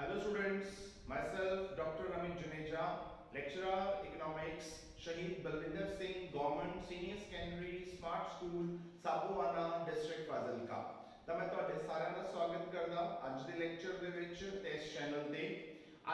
Hello students, myself Dr. Amit Juneja, lecturer economics, Shahid Balwinder Singh, Government Senior Secondary Smart School, Sapuana, District Fazilka। ਤਾਂ ਮੈਂ ਤੁਹਾਡੇ ਸਾਰਿਆਂ ਦਾ ਸਵਾਗਤ ਕਰਦਾ ਅੱਜ ਦੇ ਲੈਕਚਰ ਦੇ ਵਿੱਚ ਤੇ ਇਸ ਚੈਨਲ ਤੇ।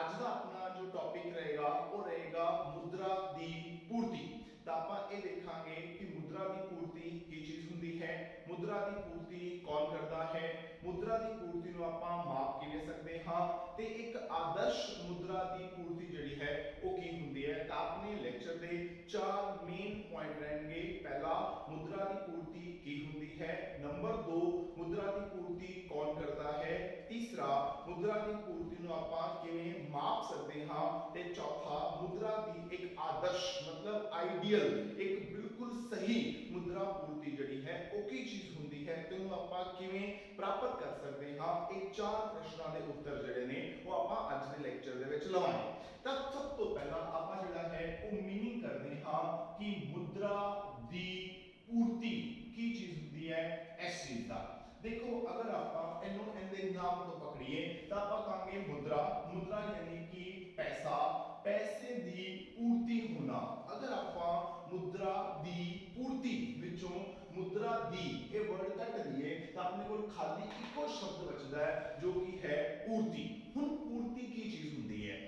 ਅੱਜ ਦਾ ਆਪਣਾ ਜੋ ਟੌਪਿਕ ਰਹੇਗਾ ਉਹ ਰਹੇਗਾ ਮੁਦਰਾ ਦੀ ਪੂਰਤੀ। ਤਾਂ ਆਪਾਂ ਇਹ ਦੇਖਾਂਗੇ ਕਿ ਮੁਦਰਾ ਦੀ ਪੂਰਤੀ ਕੀ ਚੀਜ਼ ਹੁੰਦੀ ਹੈ, ਮੁਦਰਾ ਦੀ ਪੂਰਤੀ ਕੌਣ ਕਰਦਾ ਹੈ, ਮੁਦਰਾ ਦੀ ਪੂਰਤੀ ਨੂੰ ਆਪਾਂ ਮਾਪ ਕਿਵੇਂ ਸਕਦੇ ਹਾਂ ਤੇ ਇੱਕ ਆਦਰਸ਼ ਮੁਦਰਾ ਦੀ ਪੂਰਤੀ ਜਿਹੜੀ ਹੈ ਉਹ ਕੀ ਹੁੰਦੀ ਹੈ। ਤਾਂ ਆਪਣੇ ਲੈਕਚਰ ਦੇ ਚਾਰ ਮੇਨ ਪੁਆਇੰਟ ਰਹਿਣਗੇ। ਪਹਿਲਾ, ਮੁਦਰਾ ਦੀ ਪੂਰਤੀ ਕੀ ਹੁੰਦੀ ਹੈ। ਨੰਬਰ 2, ਮੁਦਰਾ ਦੀ ਪੂਰਤੀ ਕੌਣ ਕਰਦਾ ਹੈ। ਤੀਸਰਾ, ਮੁਦਰਾ ਦੀ ਪੂਰਤੀ ਨੂੰ ਆਪਾਂ ਕਿਵੇਂ ਮਾਪ ਸਕਦੇ ਹਾਂ ਤੇ ਚੌਥਾ, ਮੁਦਰਾ ਦੀ ਇੱਕ ਆਦਰਸ਼ ਮਤਲਬ ਆਈਡੀਅਲ ਇੱਕ ਬਿਲਕੁਲ ਸਹੀ ਮੁਦਰਾ ਪੂਰਤੀ ਜਿਹੜੀ ਹੈ ਉਹ ਕੀ ਚੀਜ਼ ਹੁੰਦੀ ਹੈ ਤੇ ਉਹਨੂੰ ਆਪਾਂ ਕਿਵੇਂ ਪ੍ਰਾਪਤ ਕਰ ਸਕਦੇ ਹਾਂ। ਇਹ ਚਾਰ ਪ੍ਰਸ਼ਨਾਂ ਦੇ ਉੱਤਰ ਜਿਹੜੇ ਨੇ ਉਹ ਆਪਾਂ ਅੱਜ ਦੇ ਲੈਕਚਰ ਦੇ ਵਿੱਚ ਲਵਾਂਗੇ। ਤਾਂ ਸਭ ਤੋਂ ਪਹਿਲਾਂ ਆਪਾਂ ਜਿਹੜਾ ਹੈ ਉਹ ਮੀਨਿੰਗ ਕਰਦੇ ਹਾਂ ਕਿ ਮੁਦਰਾ ਦੀ ਪੂਰਤੀ ਕੀ ਚੀਜ਼ ਹੁੰਦੀ ਹੈ ਇਸ ਚੀਜ਼ ਦਾ। देखो, अगर आप ਇਹਦੇ ਨਾਮ ਤੋਂ ਪਕੜੀਏ ਤਾਂ ਆਪਾਂ ਕਹਾਂਗੇ ਮੁਦਰਾ। ਮੁਦਰਾ ਯਾਨੀ ਕਿ ਪੈਸਾ, ਪੈਸੇ ਦੀ ਪੂਰਤੀ ਹੋਣਾ। ਅਗਰ ਆਪਾਂ ਮੁਦਰਾ ਦੀ ਪੂਰਤੀ ਵਿੱਚੋਂ ਮੁਦਰਾ ਦੀ ਇਹ ਵਰਡ ਕੱਟ ਲਈਏ ਤਾਂ ਆਪਣੇ ਕੋਲ ਖਾਲੀ ਇੱਕੋ ਸ਼ਬਦ ਬਚਦਾ ਹੈ ਜੋ ਕਿ ਹੈ ਪੂਰਤੀ। ਹੁਣ ਪੂਰਤੀ ਕੀ ਚੀਜ਼ ਹੁੰਦੀ ਹੈ।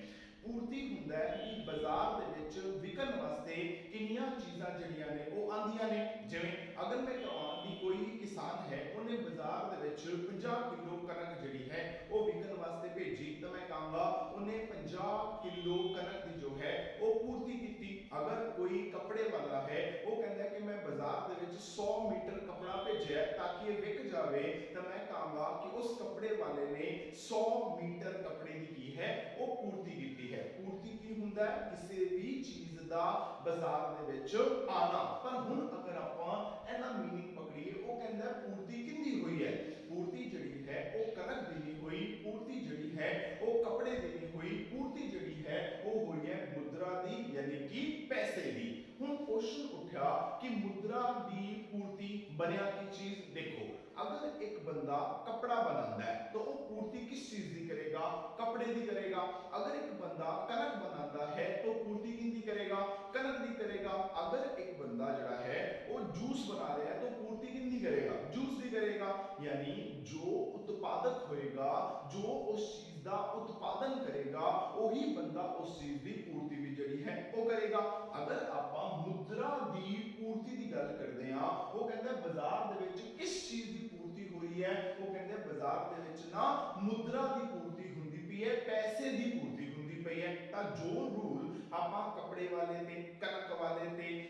ਪੂਰਤੀ ਹੁੰਦਾ ਹੈ ਕਿ ਬਾਜ਼ਾਰ ਦੇ ਵਿੱਚ ਵਿਕਣ ਵਾਸਤੇ ਕਿੰਨੀਆਂ ਚੀਜ਼ਾਂ ਜਿਹੜੀਆਂ ਨੇ ਉਹ ਆਂਦੀਆਂ ਨੇ। ਜਿਵੇਂ ਅਗਰ ਮੈਂ ਕਹਾਂ ਕਿ ਕੋਈ ਕਿਸਾਨ ਹੈ ਉਹਨੇ ਬਾਜ਼ਾਰ ਦੇ ਵਿੱਚ 50 ਕਿਲੋ ਕਣਕ ਜਿਹੜੀ ਹੈ ਉਹ ਵਿਕਣ ਵਾਸਤੇ ਭੇਜੀ ਤਾਂ ਮੈਂ ਕਹਾਂਗਾ ਉਹਨੇ 50 ਕਿਲੋ ਕਣਕ ਦੀ ਜੋ ਹੈ ਉਹ ਪੂਰਤੀ ਕੀਤੀ। ਅਗਰ ਕੋਈ ਕੱਪੜੇ ਵਾਲਾ ਹੈ ਉਹ ਕਹਿੰਦਾ ਕਿ ਮੈਂ ਬਾਜ਼ਾਰ ਦੇ ਵਿੱਚ 100 ਮੀਟਰ ਕੱਪੜਾ ਭੇਜਿਆ ਤਾਂ ਕਿ ਇਹ ਵਿਕ ਜਾਵੇ ਤਾਂ ਮੈਂ ਕਹਾਂਗਾ ਕਿ ਉਸ ਕੱਪੜੇ ਵਾਲੇ ਨੇ 100 ਮੀਟਰ ਕੱਪੜੇ ਦੀ ਕੀ ਹੈ ਉਹ ਪੂਰਤੀ ਕੀਤੀ ਹੈ। ਪੂਰਤੀ ਕੀ ਹੁੰਦਾ ਹੈ, ਕਿਸੇ ਵੀ ਚੀਜ਼ ਦਾ ਬਾਜ਼ਾਰ ਦੇ ਵਿੱਚ ਆਣਾ। ਪਰ ਹੁਣ ਅਗਰ ਆਪਾਂ ਇਹਦਾ ਮੀਨਿੰਗ ਪਕੜੀਏ ਉਹ ਕਹਿੰਦਾ ਪੂਰਤੀ ਕਿੰਦੀ ਹੋਈ ਹੈ। ਪੂਰਤੀ ਜਿਹੜੀ ਹੈ ਉਹ ਕਣਕ ਦੀ ਨਹੀਂ ਹੋਈ, ਪੂਰਤੀ ਜਿਹੜੀ ਹੈ ਉਹ ਕੱਪੜੇ ਦੀ ਨਹੀਂ ਹੋਈ, ਪੂਰਤੀ ਜਿਹੜੀ ਹੈ ਉਹ ਹੋਈ ਹੈ ਮੁਦਰਾ ਦੀ ਯਾਨੀ ਕਿ ਪੈਸੇ ਦੀ। ਹੁਣ ਕੁਐਸਚਨ ਉੱਠਿਆ ਕਿ ਮੁਦਰਾ ਦੀ ਪੂਰਤੀ ਬਣਿਆ ਕੀ ਚੀਜ਼। ਦੇਖੋ, ਅਗਰ ਇੱਕ ਬੰਦਾ ਕਪੜਾ ਬਣਾਉਂਦਾ ਹੈ ਤਾਂ ਉਹ ਪੂਰਤੀ ਕਿਸ ਚੀਜ਼ ਦੀ ਕਰੇਗਾ, ਕੱਪੜੇ ਦੀ ਕਰੇਗਾ। ਅਗਰ ਇੱਕ ਬੰਦਾ ਕਣਕ ਬਣਾਉਂਦਾ ਹੈ ਤਾਂ ਪੂਰਤੀ ਕਿੰਦੀ ਕਰੇਗਾ, ਕਣਕ ਦੀ ਕਰੇਗਾ। ਅਗਰ ਇੱਕ ਬੰਦਾ ਜਿਹੜਾ ਹੈ ਉਹ ਜੂਸ ਬਣਾ ਰਿਹਾ ਹੈ ਤਾਂ ਪੂਰਤੀ ਕਿੰਦੀ ਕਰੇਗਾ, ਜੂਸ ਦੀ ਕਰੇਗਾ। यानी जो उत्पादक होएगा, जो उस चीज का उत्पादन करेगा वही बंदा उस चीज की पूर्ति भी जड़ी है वो करेगा। अगर आप मुद्रा की पूर्ति की गल करते हैं वो कहते हैं बाजार दे विच किस चीज की पूर्ति हुई है, वो कहते हैं बाजार दे विच ना मुद्रा की पूर्ति हुंदी पई है, पैसे की पूर्ति हुंदी पई है। ता जो रूल ਆਪਾਂ कपड़े वाले ते कनक वाले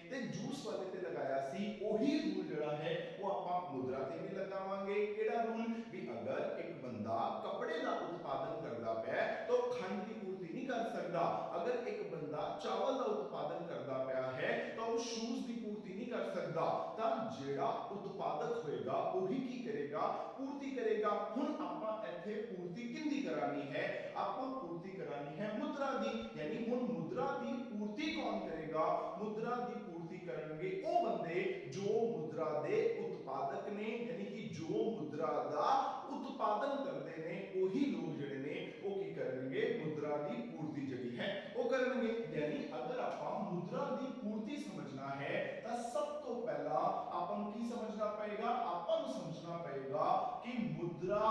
ते जूस वाले ते लगाया सी वही रूल जड़ा है वो ਆਪਾਂ मुद्रा ते भी लगावांगे। केड़ा रूल भी अगर एक बंदा कपड़े का उत्पादन करता है तो खंड की पूर्ति नहीं कर सकता। अगर एक बंदा चावल का उत्पादन करता पाया है तो वो शूज की पूर्ति नहीं कर सकता। ता जेड़ा उत्पादक होएगा वही की करेगा, पूर्ति करेगा। हुन ਆਪਾਂ ਇੱਥੇ पूर्ति किंदी करानी है, ਆਪਾਂ पूर्ति करानी है मुद्रा दी। यानी हुन मुद्रा ਦੀ ਪੂਰਤੀ ਕੌਣ ਕਰੇਗਾ, ਮੁਦਰਾ ਦੀ ਪੂਰਤੀ ਕਰਨਗੇ ਉਹ ਬੰਦੇ ਜੋ ਮੁਦਰਾ ਦੇ ਉਤਪਾਦਕ ਨੇ। ਯਾਨੀ ਕਿ ਜੋ ਮੁਦਰਾ ਦਾ ਉਤਪਾਦਨ ਕਰਦੇ ਨੇ ਉਹੀ ਲੋਕ ਜਿਹੜੇ ਨੇ ਉਹ ਕੀ ਕਰਨਗੇ, ਮੁਦਰਾ ਦੀ ਪੂਰਤੀ ਜਿਹੜੀ ਹੈ ਉਹ ਕਰਨਗੇ। ਯਾਨੀ ਅਗਰ ਆਪਾਂ ਮੁਦਰਾ ਦੀ ਪੂਰਤੀ ਸਮਝਣਾ ਹੈ ਤਾਂ ਸਭ ਤੋਂ ਪਹਿਲਾਂ ਆਪਾਂ ਨੂੰ ਕੀ ਸਮਝਣਾ ਪਏਗਾ, ਆਪਾਂ ਨੂੰ ਸਮਝਣਾ ਪਏਗਾ ਕਿ ਮੁਦਰਾ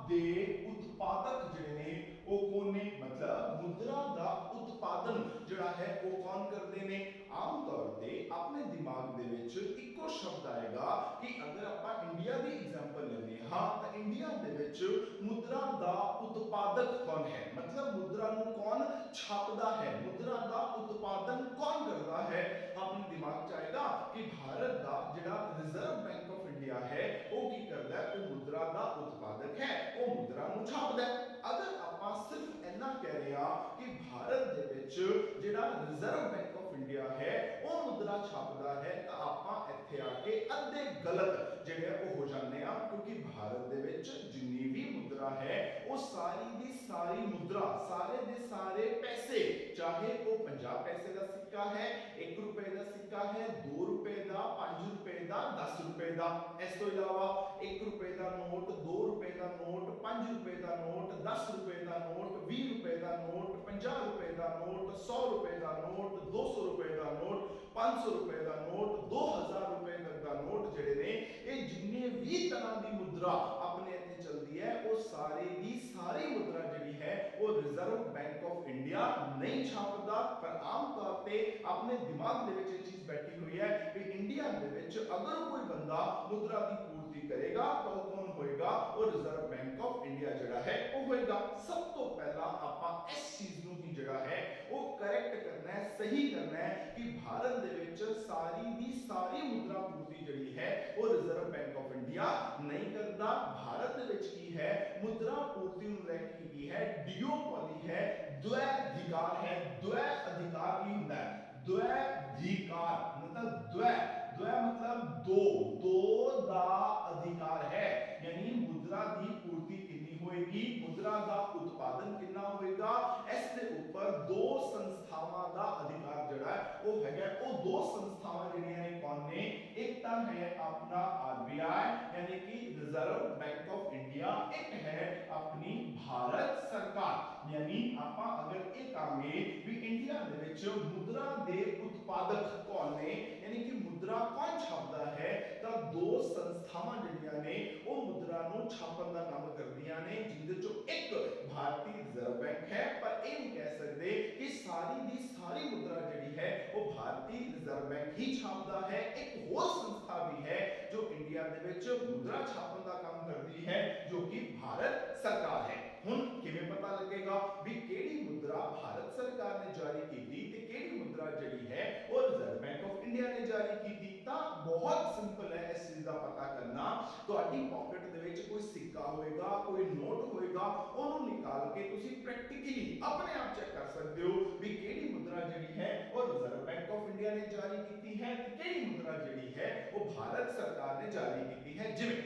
ਦੇ ਉਤਪਾਦਕ ਜਿਹੜੇ ਨੇ ਉਹ ਕੌਣ ਨੇ। ਮਤਲਬ ਮੁਦਰਾ ਦਾ ਉਤਪਾਦਨ ਜਿਹੜਾ ਹੈ ਉਹ ਕੌਣ ਕਰਦੇ ਨੇ। ਆਮ ਤੌਰ ਤੇ ਆਪਣੇ ਦਿਮਾਗ ਦੇ ਵਿੱਚ ਇੱਕੋ ਸ਼ਬਦ ਆਏਗਾ ਕਿ ਅਗਰ ਆਪਾਂ ਇੰਡੀਆ ਦੀ ਐਗਜ਼ਾਮਪਲ ਲੈਂਦੇ ਹਾਂ ਤਾਂ ਇੰਡੀਆ ਦੇ ਵਿੱਚ ਮੁਦਰਾ ਦਾ ਉਤਪਾਦਕ ਕੌਣ ਹੈ, ਮਤਲਬ ਮੁਦਰਾ ਨੂੰ ਕੌਣ ਛਾਪਦਾ ਹੈ, ਮੁਦਰਾ ਦਾ ਉਤਪਾਦਨ ਕੌਣ ਕਰਦਾ ਹੈ। ਆਪਣੇ ਦਿਮਾਗ ਚ ਆਏਗਾ ਕਿ ਭਾਰਤ ਦਾ ਜਿਹੜਾ ਰਿਜ਼ਰਵ ਬੈਂਕ ਆਫ ਇੰਡੀਆ ਹੈ ਉਹ ਕੀ ਕਰਦਾ ਹੈ, ਉਹ ਮੁਦਰਾ ਦਾ ਉਤਪਾਦਕ ਹੈ, ਉਹ ਮੁਦਰਾ ਨੂੰ ਛਾਪਦਾ ਹੈ। ਅਗਰ ਆਪਾਂ ਸਿਰਫ ਇੰਨਾ ਕਹਿ ਰਹੇ ਹਾਂ ਕਿ ਭਾਰਤ ਦੇ ਵਿੱਚ ਜਿਹੜਾ ਰਿਜ਼ਰਵ ਬੈਂਕ ਆਫ ਇੰਡੀਆ ਹੈ ਉਹ ਮੁਦਰਾ ਛਾਪਦਾ ਹੈ ਤਾਂ ਆਪਾਂ ਇੱਥੇ ਆ ਕੇ ਅੱਧੇ ਗਲਤ ਜਿਹੜੇ ਉਹ ਹੋ ਜਾਂਦੇ ਆ। ਕਿਉਂਕਿ ਭਾਰਤ ਦੇ ਵਿੱਚ ਜਿੰਨੀ ਵੀ ਮੁਦਰਾ ਹੈ ਉਹ ਸਾਰੀ ਦੀ ਸਾਰੀ ਮੁਦਰਾ, ਸਾਰੇ ਦੇ ਸਾਰੇ ਪੈਸੇ, ਚਾਹੇ ਉਹ 50 ਪੈਸੇ ਦਾ ਸਿੱਕਾ ਹੈ, 1 ਰੁਪਏ ਦਾ ਸਿੱਕਾ सिक्का है 2 रुपए का, 5 रुपए का, 10 रुपए का। इस तो इलावा 1 रुपए का नोट, 2 रुपए का नोट, 5 रुपए का नोट, 10 रुपए का नोट, 20 रुपए का नोट, 50 रुपए का नोट, 100 रुपए का नोट, 200 रुपए का नोट, 500 रुपए का नोट, 2000 रुपए तक का नोट ਜਿਹੜੇ ਨੇ ਇਹ ਜਿੰਨੇ ਵੀ ਤਰ੍ਹਾਂ ਦੀ ਮੁਦਰਾ ਆਪਣੇ ਇੱਥੇ ਚੱਲਦੀ ਹੈ ਉਹ ਸਾਰੇ ਦੀ ਸਾਰੀ ਮੁਦਰਾ ਜਿਹੜੀ ਹੈ ਉਹ ਰਿਜ਼ਰਵ ਬੈਂਕ ਆਫ ਇੰਡੀਆ ਨਹੀਂ ਛਾਪਦਾ। ਪਰ ਆਮ ਤੌਰ ਤੇ ਆਪਣੇ ਦਿਮਾਗ ਦੇ ਵਿੱਚ ਇਹ ਚੀਜ਼ ਬੈਠੀ ਹੋਈ ਹੈ ਕਿ ਇੰਡੀਆ ਦੇ ਵਿੱਚ ਅਗਰ ਕੋਈ ਬੰਦਾ ਮੁਦਰਾ ਦੀ ਪੂਰਤੀ ਕਰੇਗਾ ਤਾਂ ਉਹ ਕੌਣ ਹੋਏਗਾ? ਉਹ ਰਿਜ਼ਰਵ ਬੈਂਕ ਆਫ ਇੰਡੀਆ ਜਿਹੜਾ ਹੈ ਉਹ ਹੋਏਗਾ। ਸਭ ਤੋਂ ਪਹਿਲਾਂ ਆਪਾਂ ਇਸ ਚੀਜ਼ ਨੂੰ ਹੀ ਜਿਹੜਾ ਹੈ ਉਹ ਕਰੈਕਟ ਕਰਨਾ ਹੈ, ਸਹੀ ਕਰਨਾ ਹੈ ਕਿ ਭਾਰਤ ਦੇ ਵਿੱਚ ਸਾਰੀ ਦੀ ਸਾਰੀ ਮੁਦਰਾ ਪੂਰਤੀ ਜਿਹੜੀ ਹੈ ਉਹ ਰਿਜ਼ਰਵ ਬੈਂਕ ਆਫ ਇੰਡੀਆ ਨਹੀਂ ਕਰਦਾ। ਭਾਰਤ ਦੇ ਵਿੱਚ ਕੀ ਹੈ ਮੁਦਰਾ ਪੂਰਤੀ ਨੂੰ ਲੈ ਕੇ ਕੀ ਹੈ ਡਿਓਪੋਲੀ ਹੈ, द्वै अधिकार है। द्वै अधिकार की होता है द्वै अधिकार मतलब द्वै, द्वै मतलब दो, दो दा अधिकार है यानी मुद्रा दी पूर्ति कितनी होएगी, मुद्रा दा उत्पादन कितना होएगा, इस दे ऊपर दो संस्थावां दा अधिकार जड़ा है वो हैगा। वो दो संस्थावां जड़ियां ने कौन ने? एक ता है अपना आरबीआई यानी कि रिजर्व बैंक ऑफ इंडिया, एक है अपनी भारत सरकार। यानी आपा अगर ये कहांगे भी इंडिया दे विच मुद्रा दे उत्पादक कौन ने यानी कि मुद्रा कौन छापदा है तां दो संस्थावां जड़ियां ने वो मुद्रा नु छापन दा काम करदियां ने, जिंदे चों एक भारतीय रिजर्व बैंक है। पर ये नहीं कह सकते कि सारी दी सारी मुद्रा जड़ी है वो भारतीय रिजर्व बैंक ही छापदा है। एक और संस्था भी है जो इंडिया दे विच मुद्रा छापन दा काम करदी है जो कि भारत सरकार है। हुन किवें पता लगेगा भी केड़ी मुद्रा भारत सरकार ने जारी कीती ते केड़ी मुद्रा जड़ी है वो रिजर्व बैंक ऑफ इंडिया ने जारी कीती? तां बहुत सिंपल है इस चीज दा पता करना। तुहाडी पॉकेट दे विच कोई सिक्का होएगा, कोई नोट होएगा, ओनू निकाल के तुसी प्रैक्टिकली अपने आप चेक कर सकते हो भी केड़ी मुद्रा जड़ी है वो रिजर्व बैंक ऑफ इंडिया ने जारी कीती है ते केड़ी मुद्रा जड़ी है वो भारत सरकार ने जारी कीती है। जिवें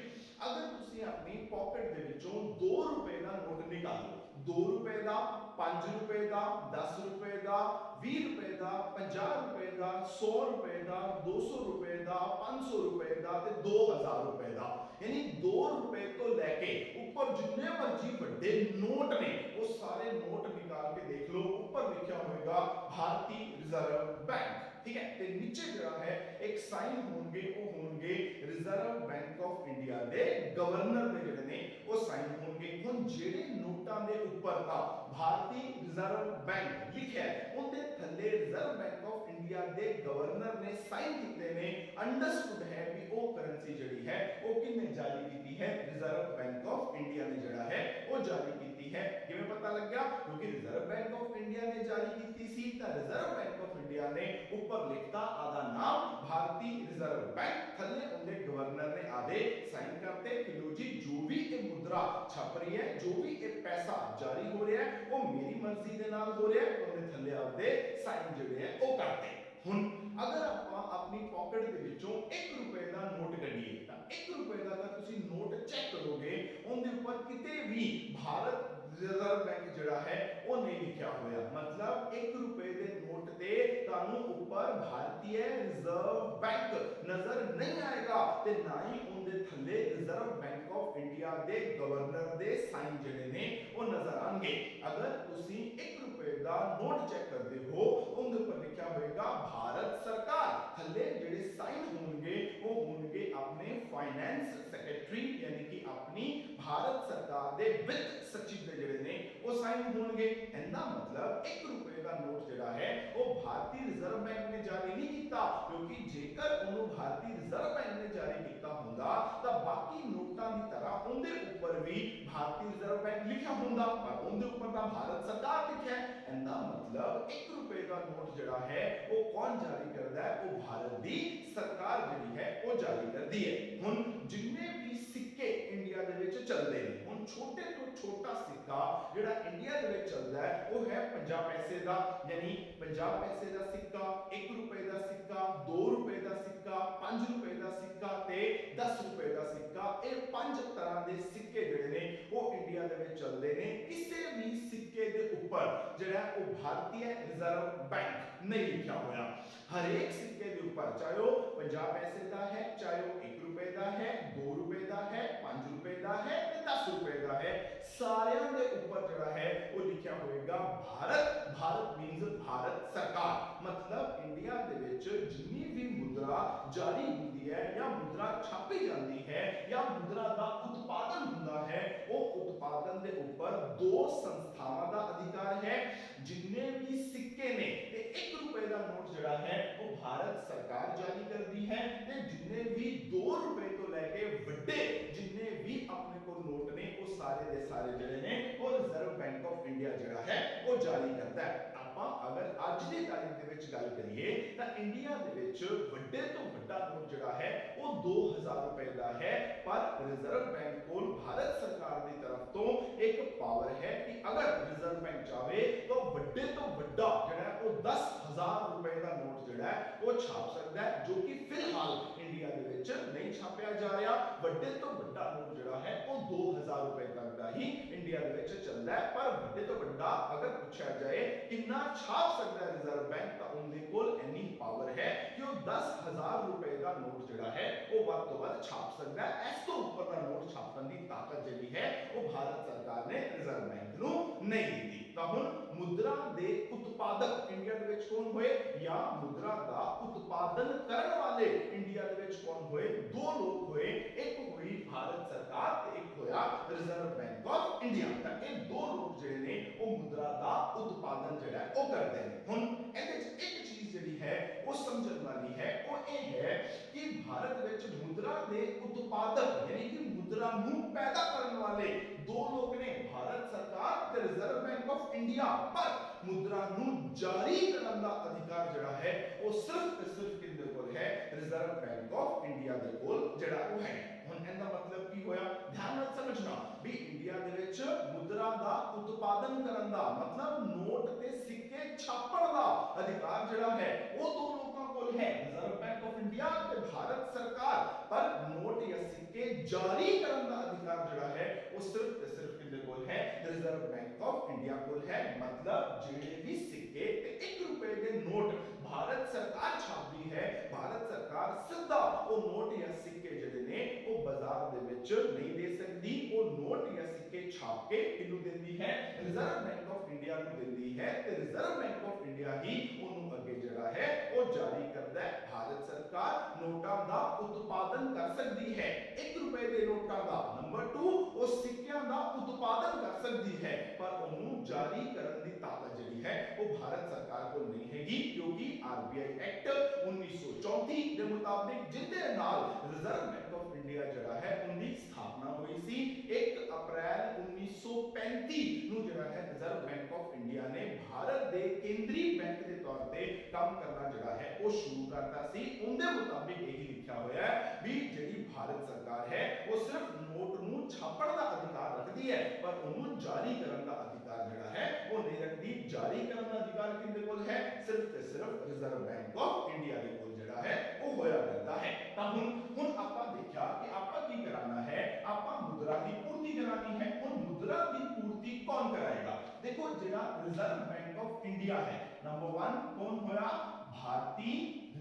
अगर तुसी अपनी पॉकेट दे विचों 2 रुपए दा नोट निकालो, 2 रुपए दा, 5 रुपए दा, 10 रुपए दा, 20 रुपए दा, 50 रुपए दा, 100 रुपए दा, 200 रुपए दा, 500 रुपए दा ते 2000 रुपए दा, यानी 2 रुपए तो लेके ऊपर जितने मर्जी बड़े नोट ने वो सारे नोट निकाल के देख लो, ऊपर लिखा होगा भारतीय रिजर्व बैंक, ठीक है। ते नीचे जड़ा है एक साइन होंगे वो होंगे रिजर्व बैंक ऑफ इंडिया दे गवर्नर दे जड़े ने वो साइन होंगे। हुन जेड़े नोटां दे ऊपर ता भारतीय रिजर्व बैंक लिखा है उनके थल्ले रिजर्व बैंक ऑफ इंडिया दे गवर्नर ने साइन कीते ने, अंडरस्टूड है भी वो करेंसी जड़ी है वो किसने जारी कीती है? रिजर्व बैंक ऑफ इंडिया ने जड़ा है वो जारी कीती है। किवें पता लग गया? क्योंकि रिजर्व बैंक ऑफ इंडिया ने जारी कीती सी ता रिजर्व बैंक ऑफ इंडिया ने ऊपर लिखता आधा नाम भारतीय रिजर्व बैंक, थल्ले उनके गवर्नर ने आधे साइन करते कि लो जी जो भी ये मुद्रा छप रही है, जो भी ये पैसा जारी हो रहा है वो मेरी मर्जी दे नाल हो रहा है, उन्हें थल्ले आधे साइन जड़े हैं वो करते। हुन अगर आप अपनी पॉकेट दे विचों 1 रुपए दा नोट कढीए तां 1 रुपए दा अगर तुसी नोट चेक करोगे उनके ऊपर किते भी भारत रिजर्व बैंक जड़ा है वो नहीं लिखा होया, मतलब 1 रुपए दे नोट ते तानू ऊपर भारतीय रिजर्व बैंक नजर नहीं आएगा ते ना ही उनके थल्ले रिजर्व बैंक ऑफ इंडिया दे गवर्नर दे साइन जड़े ने वो नजर आएंगे। अगर तुसी 1 रुपए दा नोट चेक करते हो उनके ऊपर लिखा होगा भारत सरकार, थल्ले जेडे साइन होंगे वो होंगे अपने फाइनेंस सेक्रेटरी यानी कि अपनी भारत सरकार दे वित्त सचिव दे जेडे ने वो साइन होंगे। इनका मतलब 1 रुपए का नोट जेड़ा है वो भारतीय रिजर्व बैंक ने जारी नहीं किया, क्योंकि जेकर उन्होंने भारतीय रिजर्व बैंक ने जारी किया होंदा तो बाकी नोटां की तरह उनके ऊपर भी भारतीय रिजर्व बैंक लिखा होंदा, पर उनके ऊपर तो भारत सरकार लिखा है। इनका मतलब 1 रुपए का नोट जड़ा है वो कौन जारी करता है? वो भारत दी सरकार जड़ी है वो जारी करती है। हुन जिन्ने भी सिक्के इंडिया दे विच चलदे ने, हुन छोटे तो छोटा सिक्का जेड़ा इंडिया दे विच चलदा है वो है 50 पैसे दा, यानी 50 पैसे दा सिक्का, 1 रुपए दा सिक्का, 2 रुपए दा सिक्का, 5 रुपए दा सिक्का ते 10 रुपए दा सिक्का। ये 5 तरह दे सिक्के जेड़े ने वो इंडिया दे विच चलदे ने। किसी भी सिक्के दे ऊपर जेड़ा वो भारतीय रिजर्व बैंक नहीं लिखा होया। हर एक सिक्के के ऊपर ਉੱਪਰ, ਚਾਹੇ ਉਹ 50 ਪੈਸੇ ਦਾ ਹੈ, ਚਾਹੇ ਉਹ 1 ਰੁਪਏ ਦਾ ਹੈ, 2 ਰੁਪਏ ਦਾ ਹੈ, 5 ਰੁਪਏ ਦਾ ਹੈ ਤੇ 10 ਰੁਪਏ ਦਾ ਹੈ, ਸਾਰਿਆਂ ਦੇ ਉੱਪਰ ਜਿਹੜਾ ਹੈ ਉਹ ਲਿਖਿਆ ਹੋਏਗਾ ਭਾਰਤ। ਭਾਰਤ ਮੀਨਸ ਭਾਰਤ ਸਰਕਾਰ, ਮਤਲਬ ਇੰਡੀਆ ਦੇ ਵਿੱਚ ਜਿੰਨੀ ਵੀ ਮੁਦਰਾ ਜਾਰੀ ਹੁੰਦੀ ਹੈ ਜਾਂ ਮੁਦਰਾ ਛਾਪੀ ਜਾਂਦੀ ਹੈ ਜਾਂ ਮੁਦਰਾ ਦਾ ਉਤਪਾਦਨ ਹੁੰਦਾ ਹੈ, ਉਹ ਉਤਪਾਦਨ ਦੇ ਉੱਪਰ ਦੋ ਸੰਸਥਾਵਾਂ ਦਾ ਅਧਿਕਾਰ ਹੈ। ਜਿੰਨੇ ਵੀ ਸਿੱਕੇ ਨੇ ਤੇ 1 ਰੁਪਏ ਦਾ ਨੋਟ ਜਿਹੜਾ ਹੈ ਉਹ ਭਾਰਤ ਸਰਕਾਰ ਜਾਰੀ ਕਰਦੀ ਹੈ ਤੇ ਜਿੰਨੇ ਵੀ 2 ਰੁਪਏ ਤੋਂ ਲੈ ਕੇ ਵੱਡੇ ਜਿੰਨੇ ਵੀ ਆਪਣੇ ਕੋਲ ਨੋਟ ਨੇ ਉਹ ਸਾਰੇ ਦੇ ਸਾਰੇ ਜਿਹੜੇ ਨੇ ਉਹ ਰਿਜ਼ਰਵ ਬੈਂਕ ਆਫ ਇੰਡੀਆ ਜਿਹੜਾ ਹੈ ਉਹ ਜਾਰੀ ਕਰਦਾ ਹੈ। ਆਪਾਂ ਅਗਰ ਅੱਜ ਦੀ ਤਾਰੀਖ ਦੇ ਵਿੱਚ ਗੱਲ ਕਰੀਏ ਤਾਂ ਇੰਡੀਆ ਦੇ ਵਿੱਚ ਵੱਡੇ ਤੋਂ ਵੱਡਾ ਨੋਟ ਜਿਹੜਾ ਹੈ ਉਹ 2000 ਰੁਪਏ ਦਾ ਹੈ, ਪਰ ਰਿਜ਼ਰਵ ਬੈਂਕ ਕੋਲ ਭਾਰਤ ਸਰਕਾਰ ਦੀ ਤਰਫ ਤੋਂ ਇੱਕ ਪਾਵਰ ਹੈ ਕਿ ਅਗਰ ਰਿਜ਼ਰਵ ਬੈਂਕ ਚਾਹੇ ਤਾਂ ਵੱਡੇ ਤੋਂ ਵੱਡਾ ਜਿਹੜਾ ਉਹ 10000 ਰੁਪਏ ਦਾ ਨੋਟ ਜਿਹੜਾ ਹੈ ਉਹ ਛਾਪ ਸਕਦਾ ਹੈ, ਜੋ ਕਿ ਫਿਲਹਾਲ ਇੰਡੀਆ ਦੇ ਵਿੱਚ ਨਹੀਂ ਛਾਪਿਆ ਜਾ ਰਿਹਾ। ਵੱਡੇ ਤੋਂ ਵੱਡਾ ਨੋਟ ਜਿਹੜਾ ਹੈ ਉਹ 2000 ਰੁਪਏ ਤੱਕ ਦਾ ਹੀ ਇੰਡੀਆ ਦੇ ਵਿੱਚ ਚੱਲਦਾ ਹੈ, ਪਰ ਵੱਡੇ ਤੋਂ ਵੱਡਾ ਅਗਰ ਪੁੱਛਿਆ ਜਾਏ ਕਿੰਨਾ ਛਾਪ ਸਕਦਾ ਹੈ ਰਿਜ਼ਰਵ ਬੈਂਕ, ਤਾਂ ਉਹਦੇ ਕੋਲ ਇੰਨੀ ਪਾਵਰ ਹੈ ਕਿ ਉਹ 10000 ਰੁਪਏ ਦਾ ਨੋਟ ਜਿਹੜਾ ਹੈ ਉਹ ਵੱਧ ਤੋਂ ਵੱਧ ਛਾਪ ਸਕਦਾ ਹੈ। ਇਸ ਤੋਂ ਉੱਪਰ ਦਾ ਨੋਟ ਛਾਪਣ ਦੀ ਤਾਕਤ ਜਿਹੜੀ ਹੈ ਉਹ ਭਾਰਤ ਸਰਕਾਰ ਨੇ ਰਿਜ਼ਰਵ ਬੈਂਕ ਨੂੰ ਨਹੀਂ ਦਿੱਤੀ। ਤਾਂ ਹੁਣ ਮੁਦਰਾ ਦੇ ਉਤਪਾਦਕ ਇੰਡੀਆ ਦੇ ਵਿੱਚ ਕੌਣ ਹੋਏ ਜਾਂ ਮੁਦਰਾ ਦਾ ਉਤਪਾਦਨ ਕਰਨ ਵਾਲੇ ਇੰਡੀਆ ਦੇ ਵਿੱਚ ਕੌਣ ਹੋਏ? ਦੋ ਲੋਕ ਹੋਏ, ਇੱਕ ਹੋਈ ਭਾਰਤ ਸਰਕਾਰ ਤੇ ਇੱਕ ਹੋਇਆ ਰਿਜ਼ਰਵ ਬੈਂਕ ਆਫ ਇੰਡੀਆ। ਤਾਂ ਇਹ ਦੋ ਲੋਕ ਜਿਹੜੇ ਨੇ ਉਹ ਮੁਦਰਾ ਦਾ ਉਤਪਾਦਨ ਜਿਹੜਾ ਉਹ ਕਰਦੇ ਨੇ। ਹੁਣ ਇਹਦੇ ਵਿੱਚ ਇੱਕ ਚੀਜ਼ ਜਿਹੜੀ ਹੈ ਉਹ ਸਮਝਣ ਵਾਲੀ ਹੈ, ਉਹ ਇਹ ਹੈ ਕਿ ਭਾਰਤ ਵਿੱਚ ਮੁਦਰਾ ਦੇ ਉਤਪਾਦਕ ਯਾਨੀ ਕਿ ਮੁਦਰਾ ਨੂੰ ਪੈਦਾ ਕਰਨ ਵਾਲੇ ਦੋ ਲੋਕ ਨੇ, ਭਾਰਤ ਸਰਕਾਰ ਤੇ ਰਿਜ਼ਰਵ ਬੈਂਕ ਆਫ ਇੰਡੀਆ। ਪਰ ਮੁਦਰਾ ਨੂੰ ਜਾਰੀ ਕਰਨ ਦਾ ਅਧਿਕਾਰ ਜਿਹੜਾ ਹੈ ਉਹ ਸਿਰਫ ਤੇ ਸਿਰਫ ਕਿਹਦੇ ਕੋਲ ਹੈ? ਰਿਜ਼ਰਵ ਬੈਂਕ ਆਫ ਇੰਡੀਆ ਦੇ ਕੋਲ ਜਿਹੜਾ ਉਹ ਹੈ। ਹੁਣ ਇਹਦਾ ਮਤਲਬ ਕੀ ਹੋਇਆ? ਧਿਆਨ ਨਾਲ ਸਮਝਣਾ ਵੀ ਇੰਡੀਆ ਦੇ ਵਿੱਚ ਮੁਦਰਾ ਦਾ ਉਤਪਾਦਨ ਕਰਨ ਦਾ ਮਤਲਬ ਨੋਟ ਤੇ ਸਿੱਕੇ ਛਾਪਣ ਦਾ ਅਧਿਕਾਰ ਜਿਹੜਾ ਹੈ ਉਹ ਦੋ ਲੋਕਾਂ ਕੋਲ ਹੈ, ਰਿਜ਼ਰਵ ਬੈਂਕ ਆਫ ਇੰਡੀਆ ਤੇ ਭਾਰਤ ਸਰਕਾਰ। ਪਰ ਨੋਟ ਜਾਂ ਸਿੱਕੇ ਜਾਰੀ ਕਰਨ ਦਾ ਅਧਿਕਾਰ ਜਿਹੜਾ ਹੈ ਉਹ ਸਿਰਫ ਤੇ ਸਿਰਫ ਕਿਹਦੇ ਕੋਲ ਹੈ? ਰਿਜ਼ਰਵ ਬੈਂਕ ਆਫ ਇੰਡੀਆ ਕੋਲ ਹੈ। ਮਤਲਬ ਜਿਹੜੇ ਵੀ ਸਿੱਕੇ ਤੇ 1 ਰੁਪਏ ਦੇ ਨੋਟ ਭਾਰਤ ਸਰਕਾਰ ਛਾਪਦੀ ਹੈ, ਭਾਰਤ ਸਰਕਾਰ ਸਿੱਧਾ ਉਹ ਨੋਟ ਜਾਂ ਸਿੱਕੇ ਜਿਹੜੇ ਨੇ ਉਹ ਬਾਜ਼ਾਰ ਦੇ ਵਿੱਚ ਨਹੀਂ ਦੇ ਸਕਦੀ। ਉਹ ਨੋਟ ਜਾਂ ਸਿੱਕੇ ਛਾਪ ਕੇ ਕਿਹਨੂੰ ਦਿੰਦੀ ਹੈ? ਰਿਜ਼ਰਵ ਬੈਂਕ ਆਫ ਇੰਡੀਆ ਨੂੰ ਦਿੰਦੀ ਹੈ ਤੇ ਰਿਜ਼ਰਵ ਬੈਂਕ ਆਫ ਇੰਡੀਆ ਹੀ ਉਹਨੂੰ ਅੱਗੇ ਜਿਹੜਾ ਹੈ ਉਹ ਜਾਰੀ ਕਰਦਾ ਹੈ। ਭਾਰਤ ਸਰਕਾਰ ਨੋਟਾਂ ਦਾ ਉਤਪਾਦਨ ਕਰ ਸਕਦੀ ਹੈ, 1 ਰੁਪਏ ਦੇ ਨੋਟਾਂ ਦਾ। ਨੰਬਰ 2 ਉਹ ਸਿੱਕਿਆਂ ਦਾ ਉਤਪਾਦਨ ਕਰ ਸਕਦੀ ਹੈ, ਪਰ ਉਹਨੂੰ ਜਾਰੀ ਕਰਨ ਦੀ ਤਾਕਤ ਜਿਹੜੀ ਹੈ ਉਹ ਭਾਰਤ ਸਰਕਾਰ ਕੋਲ ਨਹੀਂ ਹੈਗੀ, ਕਿਉਂਕਿ ਆਰਬੀਆਈ ਐਕਟ 1934 ਦੇ ਮੁਤਾਬਿਕ ਜਿਹਦੇ ਨਾਲ ਰਿਜ਼ਰਵ ਬੈਂਕ ਆਫ ਇੰਡੀਆ ਜਿਹੜਾ ਹੈ ਉਹਦੀ ਸਥਾਪਨਾ ਹੋਈ ਸੀ 1 ਅਪ੍ਰੈਲ 1935 ਨੂੰ ਜਿਹੜਾ ਹੈ ਰਿਜ਼ਰਵ ਬੈਂਕ ਆਫ ਇੰਡੀਆ ਨੇ ਭਾਰਤ ਦੇ ਕੇਂਦਰੀ ਬੈਂਕ ਦੇ ਤੌਰ ਤੇ ਕੰਮ ਕਰਨਾ ਜਿਹੜਾ ਹੈ ਉਹ ਸ਼ੁਰੂ ਕਰਤਾ ਸੀ। ਉਹਦੇ ਮੁਤਾਬਿਕ ਇਹ ਲਿਖਿਆ ਹੋਇਆ ਹੈ ਵੀ ਜਿਹੜੀ ਭਾਰਤ ਸਰਕਾਰ ਹੈ ਉਹ ਸਿਰਫ ਨੋਟ ਨੂੰ ਛਾਪਣ ਦਾ ਅਧਿਕਾਰ ਰੱਖਦੀ ਹੈ, ਪਰ ਉਹਨੂੰ ਜਾਰੀ ਕਰਨ ਦਾ ਅਧਿਕਾਰ ਜਿਹੜਾ ਹੈ ਉਹ ਨਹੀਂ ਰੱਖਦੀ। ਜਾਰੀ ਕਰਨ ਦਾ ਅਧਿਕਾਰ ਕਿਹਦੇ ਕੋਲ ਹੈ? ਸਿਰਫ ਤੇ ਸਿਰਫ ਰਿਜ਼ਰਵ ਬੈਂਕ ਆਫ ਇੰਡੀਆ ਦੇ ਕੋਲ ਜਿਹੜਾ ਹੈ ਉਹ ਹੋਇਆ ਕਰਦਾ ਹੈ। ਤਾਂ ਹੁਣ ਆਪਾਂ ਦੇਖਿਆ ਕਿ ਆਪਾਂ ਕੀ ਕਰਾਣਾ ਹੈ, ਆਪਾਂ ਮੁਦਰਾ ਦੀ ਪੂਰਤੀ ਕਰਾਣੀ ਹੈ। ਹੁਣ ਮੁਦਰਾ ਦੀ ਪੂਰਤੀ ਕੌਣ ਕਰਾਏਗਾ? ਦੇਖੋ ਜਿਹੜਾ ਰਿਜ਼ਰਵ ਬੈਂਕ ਆਫ ਇੰਡੀਆ ਹੈ, ਨੰਬਰ 1 ਕੌਣ ਹੋਇਆ? ਭਾਰਤੀ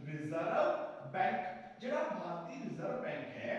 ਰਿਜ਼ਰਵ ਬੈਂਕ। ਜਿਹੜਾ ਭਾਰਤੀ ਰਿਜ਼ਰਵ ਬੈਂਕ ਹੈ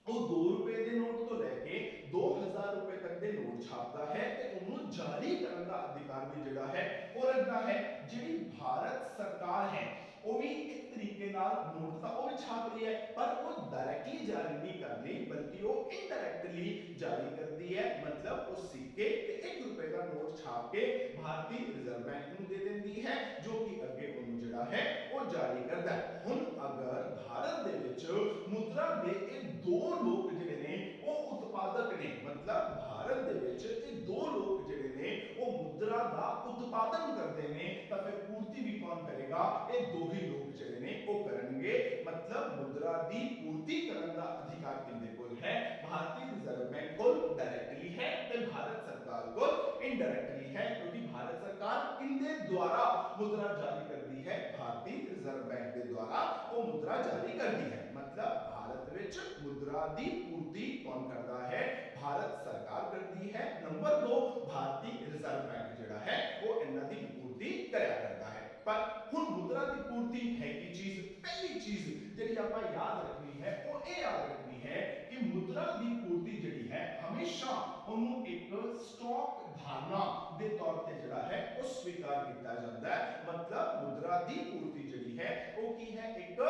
ਉਹ 2 ਰੁਪਏ ਦੇ ਨੋਟ ਤੋਂ ਲੈ ਕੇ 2000 ਰੁਪਏ ਤੱਕ ਦੇ ਨੋਟ ਛਾਪਦਾ ਹੈ ਤੇ ਉਹਨੂੰ ਜਾਰੀ ਕਰਨ ਦਾ ਅਧਿਕਾਰ ਵੀ ਜਿਹੜਾ ਹੈ ਉਹ ਰੱਖਦਾ ਹੈ। ਜਿਹੜੀ ਭਾਰਤ ਸਰਕਾਰ ਹੈ ਉਹ ਵੀ ਇੱਕ ਤਰੀਕੇ ਨਾਲ ਨੋਟ ਤਾਂ ਉਹ ਵੀ ਛਾਪ ਰਹੀ ਹੈ, ਪਰ ਉਹ ਡਾਇਰੈਕਟਲੀ ਜਾਰੀ ਨਹੀਂ ਕਰਦੀ ਬਲਕਿ ਉਹ ਇਨਡਾਇਰੈਕਟਲੀ ਜਾਰੀ ਕਰਦੀ ਹੈ। ਮਤਲਬ ਉਹ ਸਿੱਕੇ ਤੇ 1 ਰੁਪਏ ਦਾ ਨੋਟ ਛਾਪ ਕੇ ਭਾਰਤੀ ਰਿਜ਼ਰਵ ਬੈਂਕ ਨੂੰ ਦੇ ਦਿੰਦੀ ਹੈ, ਜੋ ਕਿ ਅੱਗੇ ਉਹਨੂੰ ਜਿਹੜਾ ਹੈ ਉਹ ਜਾਰੀ ਕਰਦਾ ਹੈ। ਹੁਣ ਅਗਰ ਭਾਰਤ ਦੇ ਵਿੱਚ ਮੁਦਰਾ ਦੇ ਇਹ ਦੋ ਲੋਕ ਜਿਹੜੇ ਨੇ ਉਹ ਉਤਪਾਦਕ ਨੇ, ਮਤਲਬ ਭਾਰਤ ਦੇ ਵਿੱਚ ਇਹ ਦੋ ਲੋਕ ਜਿਹੜੇ ਨੇ ਉਹ ਮੁਦਰਾ ਦਾ ਉਤਪਾਦਨ ਕਰਦੇ ਨੇ, ਤਾਂ ਫਿਰ ਪੂਰਤੀ ਵੀ ਕੌਣ ਕਰੇਗਾ? ਇਹ ਦੋ ਹੀ ਲੋਕ ਜਿਹੜੇ ਨੇ ਉਹ ਕਰਨਗੇ। ਮਤਲਬ ਮੁਦਰਾ ਦੀ ਪੂਰਤੀ ਕਰਨ ਦਾ ਅਧਿਕਾਰ ਕਿਹਦੇ ਕੋਲ ਹੈ? ਭਾਰਤੀ ਰਿਜ਼ਰਵ ਬੈਂਕ ਕੋਲ ਡਾਇਰੈਕਟਲੀ ਹੈ ਤੇ ਭਾਰਤ ਸਰਕਾਰ ਕੋਲ ਇਨਡਾਇਰੈਕਟਲੀ ਹੈ, ਕਿਉਂਕਿ ਭਾਰਤ ਸਰਕਾਰ ਕਿੰਦੇ ਦੁਆਰਾ ਮੁਦਰਾ ਜਾਰੀ ਕਰਦੀ ਹੈ? ਭਾਰਤੀ ਰਿਜ਼ਰਵ ਬੈਂਕ ਦੇ ਦੁਆਰਾ ਉਹ ਮੁਦਰਾ ਜਾਰੀ ਕਰਦੀ ਹੈ। ਮਤਲਬ ਭਾਰਤ ਵਿੱਚ ਮੁਦਰਾ ਦੀ ਪੂਰਤੀ ਕੌਣ ਕਰਦਾ ਹੈ? ਭਾਰਤ ਸਰਕਾਰ ਕਰਦੀ ਹੈ। ਨੰਬਰ 2 ਭਾਰਤੀ ਰਿਜ਼ਰਵ ਬੈਂਕ ਜਿਹੜਾ ਹੈ ਉਹ ਇਹਨਾਂ ਦੀ ਪੂਰਤੀ ਕਰਿਆ ਕਰਦਾ ਹੈ। ਪਰ ਹੁਣ ਮੁਦਰਾ ਦੀ ਪੂਰਤੀ ਹੈ ਕੀ ਚੀਜ਼? ਆਪਾਂ ਯਾਦ ਰੱਖਣੀ ਹੈ ਉਹ ਇਹ ਯਾਦ ਰੱਖਣੀ ਹੈ ਕਿ ਮੁਦਰਾ ਦੀ ਪੂਰਤੀ ਜਿਹੜੀ ਹੈ ਹਮੇਸ਼ਾ ਉਹਨੂੰ ਇੱਕ ਸਟਾਕ ਧਾਰਨਾ ਦੇ ਤੌਰ ਤੇ ਜਿਹੜਾ ਹੈ ਉਹ ਸਵੀਕਾਰ ਕੀਤਾ ਜਾਂਦਾ ਹੈ। ਮਤਲਬ ਮੁਦਰਾ ਦੀ ਪੂਰਤੀ ਜਿਹੜੀ ਹੈ ਉਹ ਕੀ ਹੈ, ਇੱਕ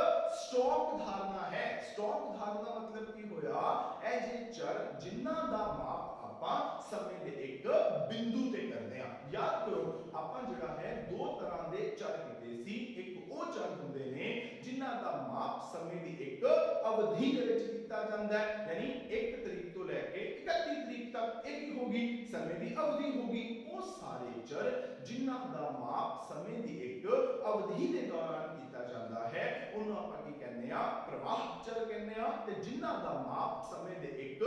ਸਟਾਕ ਧਾਰਨਾ ਹੈ। ਸਟਾਕ ਧਾਰਨਾ ਮਤਲਬ ਕੀ ਹੋਇਆ, ਇਹ ਜੇ ਚਰ ਜਿਨ੍ਹਾਂ ਦਾ ਮਾਪ ਆਪਾਂ ਸਮੇਂ ਦੇ ਇੱਕ ਬਿੰਦੂ ਤੇ ਕਰਦੇ ਆ। ਯਾਦ ਕਰੋ ਆਪਾਂ ਜਿਹੜਾ ਹੈ ਦੋ ਤਰ੍ਹਾਂ ਦੇ ਚਰ ਕੀਤੇ ਸੀ। ਇੱਕ ਉਹ ਚਰ ਹੁੰਦੇ ਨੇ ਜਿਨ੍ਹਾਂ ਦਾ ਮਾਪ ਸਮੇਂ ਦੀ ਇੱਕ ਅਵਧੀ ਦੇ ਵਿੱਚ ਕੀਤਾ ਜਾਂਦਾ ਹੈ, ਯਾਨੀ 1 ਤਰੀਕ ਤੋਂ ਲੈ ਕੇ 31 ਤਰੀਕ ਤੱਕ ਇਹ ਕੀ ਹੋਗੀ, ਸਮੇਂ ਦੀ ਅਵਧੀ ਹੋਗੀ। ਉਹ ਸਾਰੇ ਚਰ ਜਿਨ੍ਹਾਂ ਦਾ ਮਾਪ ਸਮੇਂ ਦੀ ਇੱਕ ਅਵਧੀ ਦੇ ਦੌਰਾਨ ਕੀਤਾ ਜਾਂਦਾ ਹੈ ਉਹਨੂੰ ਆਪਾਂ ਕੀ ਕਹਿੰਦੇ ਆ, ਪ੍ਰਵਾਹ ਚਰ ਕਹਿੰਦੇ ਆ। ਤੇ ਜਿਨ੍ਹਾਂ ਦਾ ਮਾਪ ਸਮੇਂ ਦੇ ਇੱਕ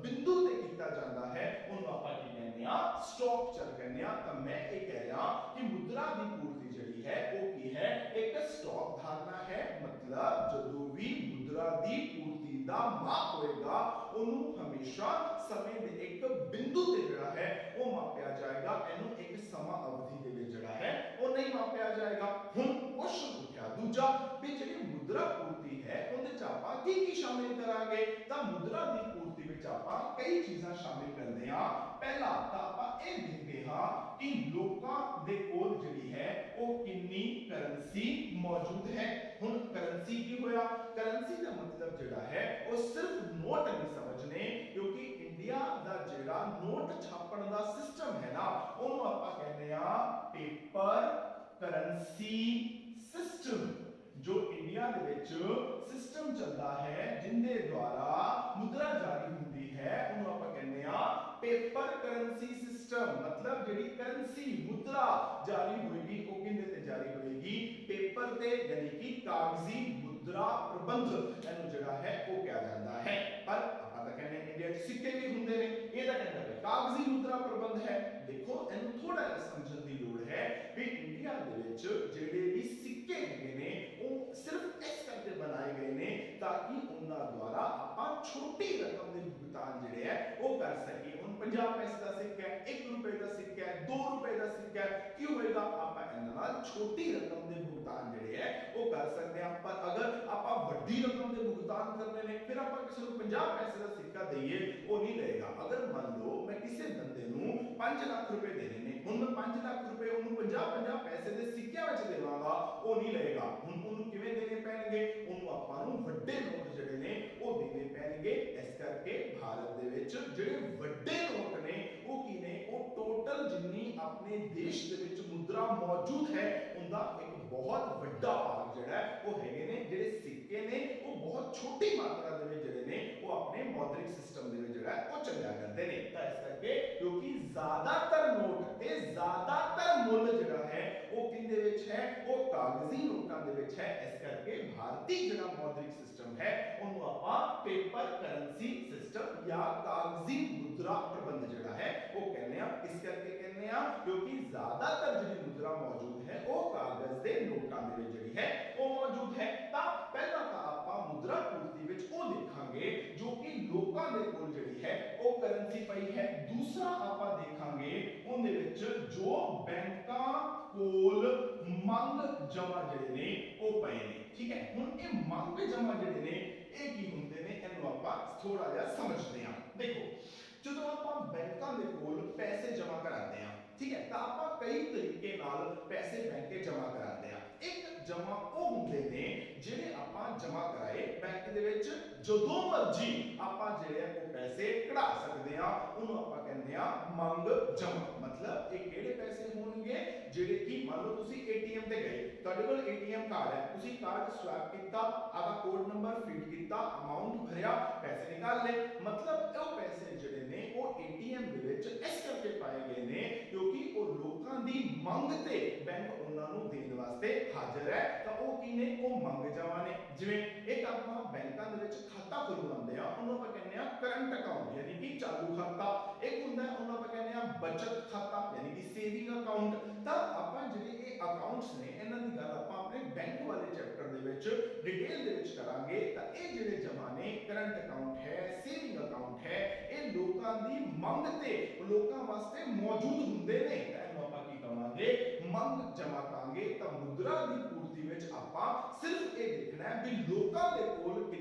ਬਿੰਦੂ ਤੇ ਕੀਤਾ ਜਾਂਦਾ ਹੈ ਉਹਨੂੰ ਆਪਾਂ ਕੀ ਕਹਿੰਦੇ ਆ, ਸਟਾਕ ਚਰ ਕਹਿੰਦੇ ਆ। ਤਾਂ ਮੈਂ ਇਹ ਕਹਿ ਰਿਹਾ ਕਿ ਮੁਦਰਾ ਦੀ ਪੂਰਤੀ ਜਿਹੜੀ ਹੈ ਉਹ ਕੀ ਹੈ, ਇੱਕ ਸਟਾਕ ਧਾਰਨਾ ਹੈ। ਮਤਲਬ ਜਦੋਂ ਵੀ ਮੁਦਰਾ ਦੀ ਪੂਰਤੀ ਦਾ ਮਾਪ ਹੋਏਗਾ ਉਹਨੂੰ ਹਮੇਸ਼ਾ ਸਮੇਂ ਦੇ ਇੱਕ ਬਿੰਦੂ ਤੇ ਜਿਹੜਾ ਹੈ ਉਹ ਮਾਪਿਆ ਜਾਏਗਾ। ਇਹਨੂੰ ਇੱਕ ਸਮਾਂ ਅਵਧੀ ਦੇ ਵਿੱਚ ਜਿਹੜਾ ਹੈ ਉਹ ਨਹੀਂ ਮਾਪਿਆ ਜਾਏਗਾ। ਹੁਣ ਕੁਐਸਚਨ ਉੱਠਿਆ ਦੂਜਾ ਵੀ ਜਿਹੜੀ ਮੁਦਰਾ ਪੂਰਤੀ ਹੈ ਉਹਦੇ ਚ ਆਪਾਂ ਕੀ ਕੀ ਸ਼ਾਮਿਲ ਕਰਾਂਗੇ। ਤਾਂ ਮੁਦਰਾ ਦੀ ਪੂਰਤੀ ਵਿੱਚ ਆਪਾਂ ਕਈ ਚੀਜ਼ਾਂ ਸ਼ਾਮਿਲ ਕਰਦੇ ਹਾਂ। ਪਹਿਲਾ ਤਾਂ ਆਪਾਂ ਇਹ ਦੇਖਦੇ ਹਾਂ ਕਿ ਲੋਕਾਂ ਦੇ ਕੋਲ ਜਿਹੜੀ ਹੈ ਉਹ ਕਿੰਨੀ ਕਰੰਸੀ ਮੌਜੂਦ ਹੈ। ਹੁਣ ਕਰੰਸੀ ਕੀ ਹੋਇਆ, ਕਰੰਸੀ ਦਾ ਮਤਲਬ ਜਿਹੜਾ ਹੈ ਉਹ ਸਿਰਫ ਨੋਟ ਨਹੀਂ ਸਮਝਨੇ, ਕਿਉਂਕਿ ਇੰਡੀਆ ਦਾ ਜਿਹੜਾ ਨੋਟ ਛਾਪਣ ਦਾ ਸਿਸਟਮ ਹੈ ਨਾ ਉਹਨੂੰ ਆਪਾਂ ਕਹਿੰਦੇ ਆ ਪੇਪਰ ਕਰੰਸੀ ਸਿਸਟਮ। ਜੋ ਇੰਡੀਆ ਦੇ ਵਿੱਚ ਸਿਸਟਮ ਚੱਲਦਾ ਹੈ ਜਿੰਦੇ ਦੁਆਰਾ ਮੁਦਰਾ ਜਾਰੀ ਹੁੰਦੀ ਹੈ ਉਹਨੂੰ ਆਪਾਂ ਕਹਿੰਦੇ ਆ ਪੇਪਰ ਕਰੰਸੀ ਸਿਸਟਮ। ਮਤਲਬ ਜਿਹੜੀ ਕਰੰਸੀ ਮੁਦਰਾ ਜਾਰੀ ਹੋਏਗੀ ਉਹ ਕਿੰਦੇ ਤੇ ਜਾਰੀ ਹੋਏਗੀ, ਪੇਪਰ ਤੇ, ਯਾਨੀ ਕਿ ਕਾਗਜ਼ੀ ਮੁਦਰਾ ਪ੍ਰਬੰਧ ਇਹਨੂੰ ਜਿਹੜਾ ਹੈ ਉਹ ਕਿਹਾ ਜਾਂਦਾ ਹੈ। ਪਰ ਆਪਾਂ ਤਾਂ ਕਹਿੰਦੇ ਇੰਡੀਆ 'ਚ ਸਿੱਕੇ ਵੀ ਹੁੰਦੇ ਨੇ, ਇਹਦਾ ਕਹਿੰਦਾ ਹੈ ਕਾਗਜ਼ੀ ਮੁਦਰਾ ਪ੍ਰਬੰਧ ਹੈ। ਦੇਖੋ ਇਹਨੂੰ ਥੋੜਾ ਜਿਹਾ ਸਮਝਣ ਦੀ ਲੋੜ ਹੈ ਵੀ ਇੰਡੀਆ ਦੇ ਵਿੱਚ ਜਿਹੜੇ ਵੀ ਸਿੱਕੇ ਹੈਗੇ ਨੇ ਉਹ ਸਿਰਫ ਇਸ ਕਰਕੇ ਬਣਾਏ ਗਏ ਨੇ ਤਾਂ ਕਿ ਉਹਨਾਂ ਦੁਆਰਾ ਆਪਾਂ ਛੋਟੀ ਰਕਮ ਦੇ ਭੁਗਤਾਨ ਜਿਹੜੇ ਹੈ ਉਹ ਕਰ ਸਕੀਏ। ਹੁਣ 50 ਪੈਸੇ ਦਾ ਸਿੱਕਾ ਹੈ, 1 ਰੁਪਏ ਦਾ ਸਿੱਕਾ ਹੈ, 2 ਰੁਪਏ ਦਾ ਸਿੱਕਾ ਹੈ, ਕੀ ਹੋਏਗਾ, ਆਪਾਂ ਇਹਨਾਂ ਨਾਲ ਛੋਟੀ ਰਕਮ ਦੇ ਭੁਗਤਾਨ ਜਿਹੜੇ ਹੈ ਉਹ ਕਰ ਸਕਦੇ ਹਾਂ। ਪਰ ਅਗਰ ਆਪਾਂ ਵੱਡੀ ਰਕਮ ਦੇ ਭੁਗਤਾਨ ਕਰਨੇ ਨੇ ਫਿਰ ਆਪਾਂ ਕਿਸੇ ਨੂੰ 50 ਪੈਸੇ ਦਾ ਸਿੱਕਾ ਦਈਏ ਉਹ ਨਹੀਂ ਲਏਗਾ। ਅਗਰ ਮੰਨ ਲਓ ਮੈਂ ਕਿਸੇ ਬੰਦੇ ਨੂੰ 5 ਲੱਖ ਰੁਪਏ ਦੇਣੇ ਨੇ, ਹੁਣ ਮੈਂ 5 ਲੱਖ ਰੁਪਏ ਉਹਨੂੰ 50 ਪੈਸੇ ਦੇ ਸਿੱਕਿਆਂ ਵਿੱਚ ਦੇਵਾਂਗਾ ਉਹ ਨਹੀਂ ਲਏਗਾ। ਹੁਣ ਉਹਨੂੰ ਕਿਵੇਂ ਦੇਣੇ ਪੈਣਗੇ, ਉਹਨੂੰ ਆਪਾਂ ਨੂੰ ਵੱਡੇ ਨੋਟ ਜਿਹੜੇ ਨੇ ਉਹ ਦੇਣੇ ਪੈਣਗੇ। ਇਸ ਕਰਕੇ ਭਾਰਤ ਦੇ ਵਿੱਚ ਜਿਹੜੇ ਵੱਡੇ ਨੋਟ ਨੇ ਉਹ ਕੀ ਨੇ, ਉਹ ਟੋਟਲ ਜਿੰਨੀ ਆਪਣੇ ਦੇਸ਼ ਦੇ ਵਿੱਚ ਮੁਦਰਾ ਮੌਜੂਦ ਹੈ ਉਹਦਾ ਇੱਕ ਬਹੁਤ ਵੱਡਾ ਭਾਗ ਜਿਹੜਾ ਉਹ ਹੈਗੇ ਨੇ ਜਿਹੜੇ ਸਿੱਕੇ ਨੇ ਉਹ ਬਹੁਤ ਛੋਟੀ ਮਾਤਰਾ ਦੇ ਵਿੱਚ ਜਿਹੜੇ ਨੇ ਉਹ ਆਪਣੇ ਮੌਦਰਿਕ ਸਿਸਟਮ ਦੇ ਵਿੱਚ ਜਿਹੜਾ ਉਹ ਚੱਲਿਆ ਕਰਦੇ ਨੇ। ਤਾਂ ਇਸ ਕਰਕੇ ਕਿਉਂਕਿ ਜ਼ਿਆਦਾਤਰ ਨੋਟ ਤੇ ਜ਼ਿਆਦਾਤਰ ਮੁੱਲ ਜਿਹੜਾ ਹੈ ਉਹ ਕਿੰਦੇ ਵਿੱਚ ਹੈ, ਉਹ ਕਾਗਜ਼ੀ ਨੋਟਾਂ ਦੇ ਵਿੱਚ ਹੈ। ਇਸ ਕਰਕੇ ਭਾਰਤੀ ਜਿਹੜਾ ਮੌਦਰਿਕ ਸਿਸਟਮ ਹੈ ਉਹਨੂੰ ਆਪਾਂ ਪੇਪਰ ਕਰੰਸੀ ਸਿਸਟਮ ਜਾਂ ਕਾਗਜ਼ੀ ਮੁਦਰਾ ਪ੍ਰਬੰਧ ਜਿਹੜਾ ਹੈ ਉਹ ਕਹਿੰਦੇ ਆ। ਇਸ ਕਰਕੇ ਕਹਿੰਦੇ ਆ ਕਿਉਂਕਿ ਜ਼ਿਆਦਾਤਰ ਜਿਹੜੀ ਮੁਦਰਾ ਮੌਜੂਦ ਹੈ ਉਹ ਕਾਗਜ਼ ਦੇ ਨੋਟਾਂ ਦੇ ਵਿੱਚ ਜਿਹੜੀ ਹੈ ਉਹ ਮੌਜੂਦ ਹੈ। ਤਾਂ ਪਹਿਲਾਂ ਤਾਂ ਆਪਾਂ ਮੁਦਰਾ ਪੂਰਤੀ ਵਿੱਚ ਉਹ ਦੇਖਾਂਗੇ ਜੋ ਕਿ ਲੋਕਾਂ ਦੇ ਕੋਲ ਜਿਹੜੀ ਹੈ ਉਹ ਕਰੰਸੀ ਪਈ ਹੈ। ਦੂਸਰਾ ਆਪਾਂ ਦੇਖਾਂਗੇ ਉਹਦੇ ਵਿੱਚ ਜੋ ਬੈਂਕਾਂ ਕੋਲ ਮੰਗ ਜਮਾ ਜਿਹੜੇ ਨੇ ਉਹ ਪਏ ਨੇ। ਠੀਕ ਹੈ, ਹੁਣ ਇਹ ਮੰਗ ਜਮਾ ਜਿਹੜੇ ਨੇ ਇਹ ਕੀ ਹੁੰਦੇ ਨੇ ਇਹਨੂੰ ਆਪਾਂ ਥੋੜਾ ਜਿਹਾ ਸਮਝਦੇ ਹਾਂ। ਦੇਖੋ ਜਦੋਂ ਆਪਾਂ ਬੈਂਕਾਂ ਦੇ ਕੋਲ ਪੈਸੇ ਜਮਾ ਕਰਾਉਂਦੇ ਆ, ਠੀਕ ਹੈ, ਤਾਂ ਆਪਾਂ ਕਈ ਤਰੀਕੇ ਨਾਲ ਪੈਸੇ ਬੈਂਕੇ ਜਮਾ ਕਰਾਉਂਦੇ ਆ। ਇੱਕ ਜਮਾ ਉਹ ਹੁੰਦੇ ਨੇ ਜਿਹੜੇ ਆਪਾਂ ਜਮਾ ਕਰਾਏ ਬੈਂਕ ਦੇ ਵਿੱਚ ਜਦੋਂ ਮਰਜੀ ਆਪਾਂ ਜਿਹੜੇ ਉਹ ਪੈਸੇ ਕਢਾ ਸਕਦੇ ਆ, ਉਹਨੂੰ ਆਪਾਂ ਕਹਿੰਦੇ ਆ ਮੰਗ ਜਮਾ। ਮਤਲਬ ਇਹ ਕਿਹੜੇ ਪੈਸੇ ਹੋਣਗੇ ਜਿਹੜੇ ਕਿ ਮੰਨ ਲਓ ਤੁਸੀਂ ਏਟੀਐਮ ਤੇ ਗਏ, ਤੁਹਾਡੇ ਕੋਲ ਏਟੀਐਮ ਕਾਰਡ ਹੈ, ਤੁਸੀਂ ਕਾਰਡ ਸਵੈਪ ਕੀਤਾ, ਆਪਦਾ ਕੋਡ ਨੰਬਰ ਫਿਟ ਕੀਤਾ, ਅਮਾਉਂਟ ਭਰਿਆ, ਪੈਸੇ ਨਿਕਾਲ ਲਏ। ਮਤਲਬ ਉਹ ਪੈਸੇ ਜਿਹੜੇ ਨੇ ਉਹ ਏਟੀਐਮ ਦੇ ਵਿੱਚ ਇਸ ਕਰਕੇ ਪਾਏ ਗਏ ਨੇ ਕਿਉਂਕਿ ਉਹ ਲੋਕਾਂ ਦੀ ਮੰਗ ਤੇ ਬੈਂਕ ਉਹਨਾਂ ਨੂੰ ਦੇਣ ਵਾਸਤੇ ਹਾਜ਼ਰ ਹੈ। ਤਾਂ ਉਹ ਕੀ ਨੇ, ਉਹ ਮੰਗ ਜਮਾ ਨੇ। ਜਿਵੇਂ ਇੱਕ ਆਪਾਂ ਬੈਂਕਾਂ ਦੇ ਵਿੱਚ ਖਾਤਾ ਖੁਲਵਾਉਂਦੇ ਆ ਉਹਨੂੰ ਆਪਾਂ ਕਹਿੰਦੇ ਆ ਕਰੰਟ ਅਕਾਊਂਟ ਯਾਨੀ ਕਿ ਚਾਲੂ ਖਾਤਾ। ਇੱਕ ਹੁੰਦਾ ਉਹਨੂੰ ਆਪਾਂ ਕਹਿੰਦੇ ਆ ਬਚਤ ਖਾਤਾ ਯਾਨੀ ਕਿ ਸੇਵਿੰਗ ਅਕਾਊਂਟ। ਤਾਂ ਆਪਾਂ ਜਿਹੜੇ ਇਹ ਅਕਾਊਂਟਸ ਨੇ ਇਹਨਾਂ ਦੀ ਗੱਲ ਆਪਾਂ ਆਪਣੇ ਬੈਂਕ ਵਾਲੇ ਚੈਪਟਰ ਦੇ ਵਿੱਚ ਡਿਟੇਲ ਦੇ ਵਿੱਚ ਕਰਾਂਗੇ। ਤਾਂ ਇਹ ਜਿਹੜੇ ਜਮਾ ਨੇ, ਕਰੰਟ ਅਕਾਊਂਟ ਹੈ, ਸੇਵਿੰਗ ਅਕਾਊਂਟ ਹੈ, ਇਹ ਲੋਕਾਂ ਦੀ ਮੰਗ ਤੇ ਲੋਕਾਂ ਵਾਸਤੇ ਮੌਜੂਦ ਹੁੰਦੇ ਨੇ। ਤਾਂ ਇਹਨੂੰ ਆਪਾਂ ਕੀ ਕਹਾਂਗੇ, ਮੰਗ ਜਮਾ ਕਹਾਂਗੇ। ਤਾਂ ਮੁਦਰਾ ਦੀ ਪੂਰਤੀ ਵਿੱਚ ਆਪਾਂ ਸਿਰਫ ਇਹ ਦੇਖਣਾ ਹੈ ਵੀ ਲੋਕਾਂ ਦੇ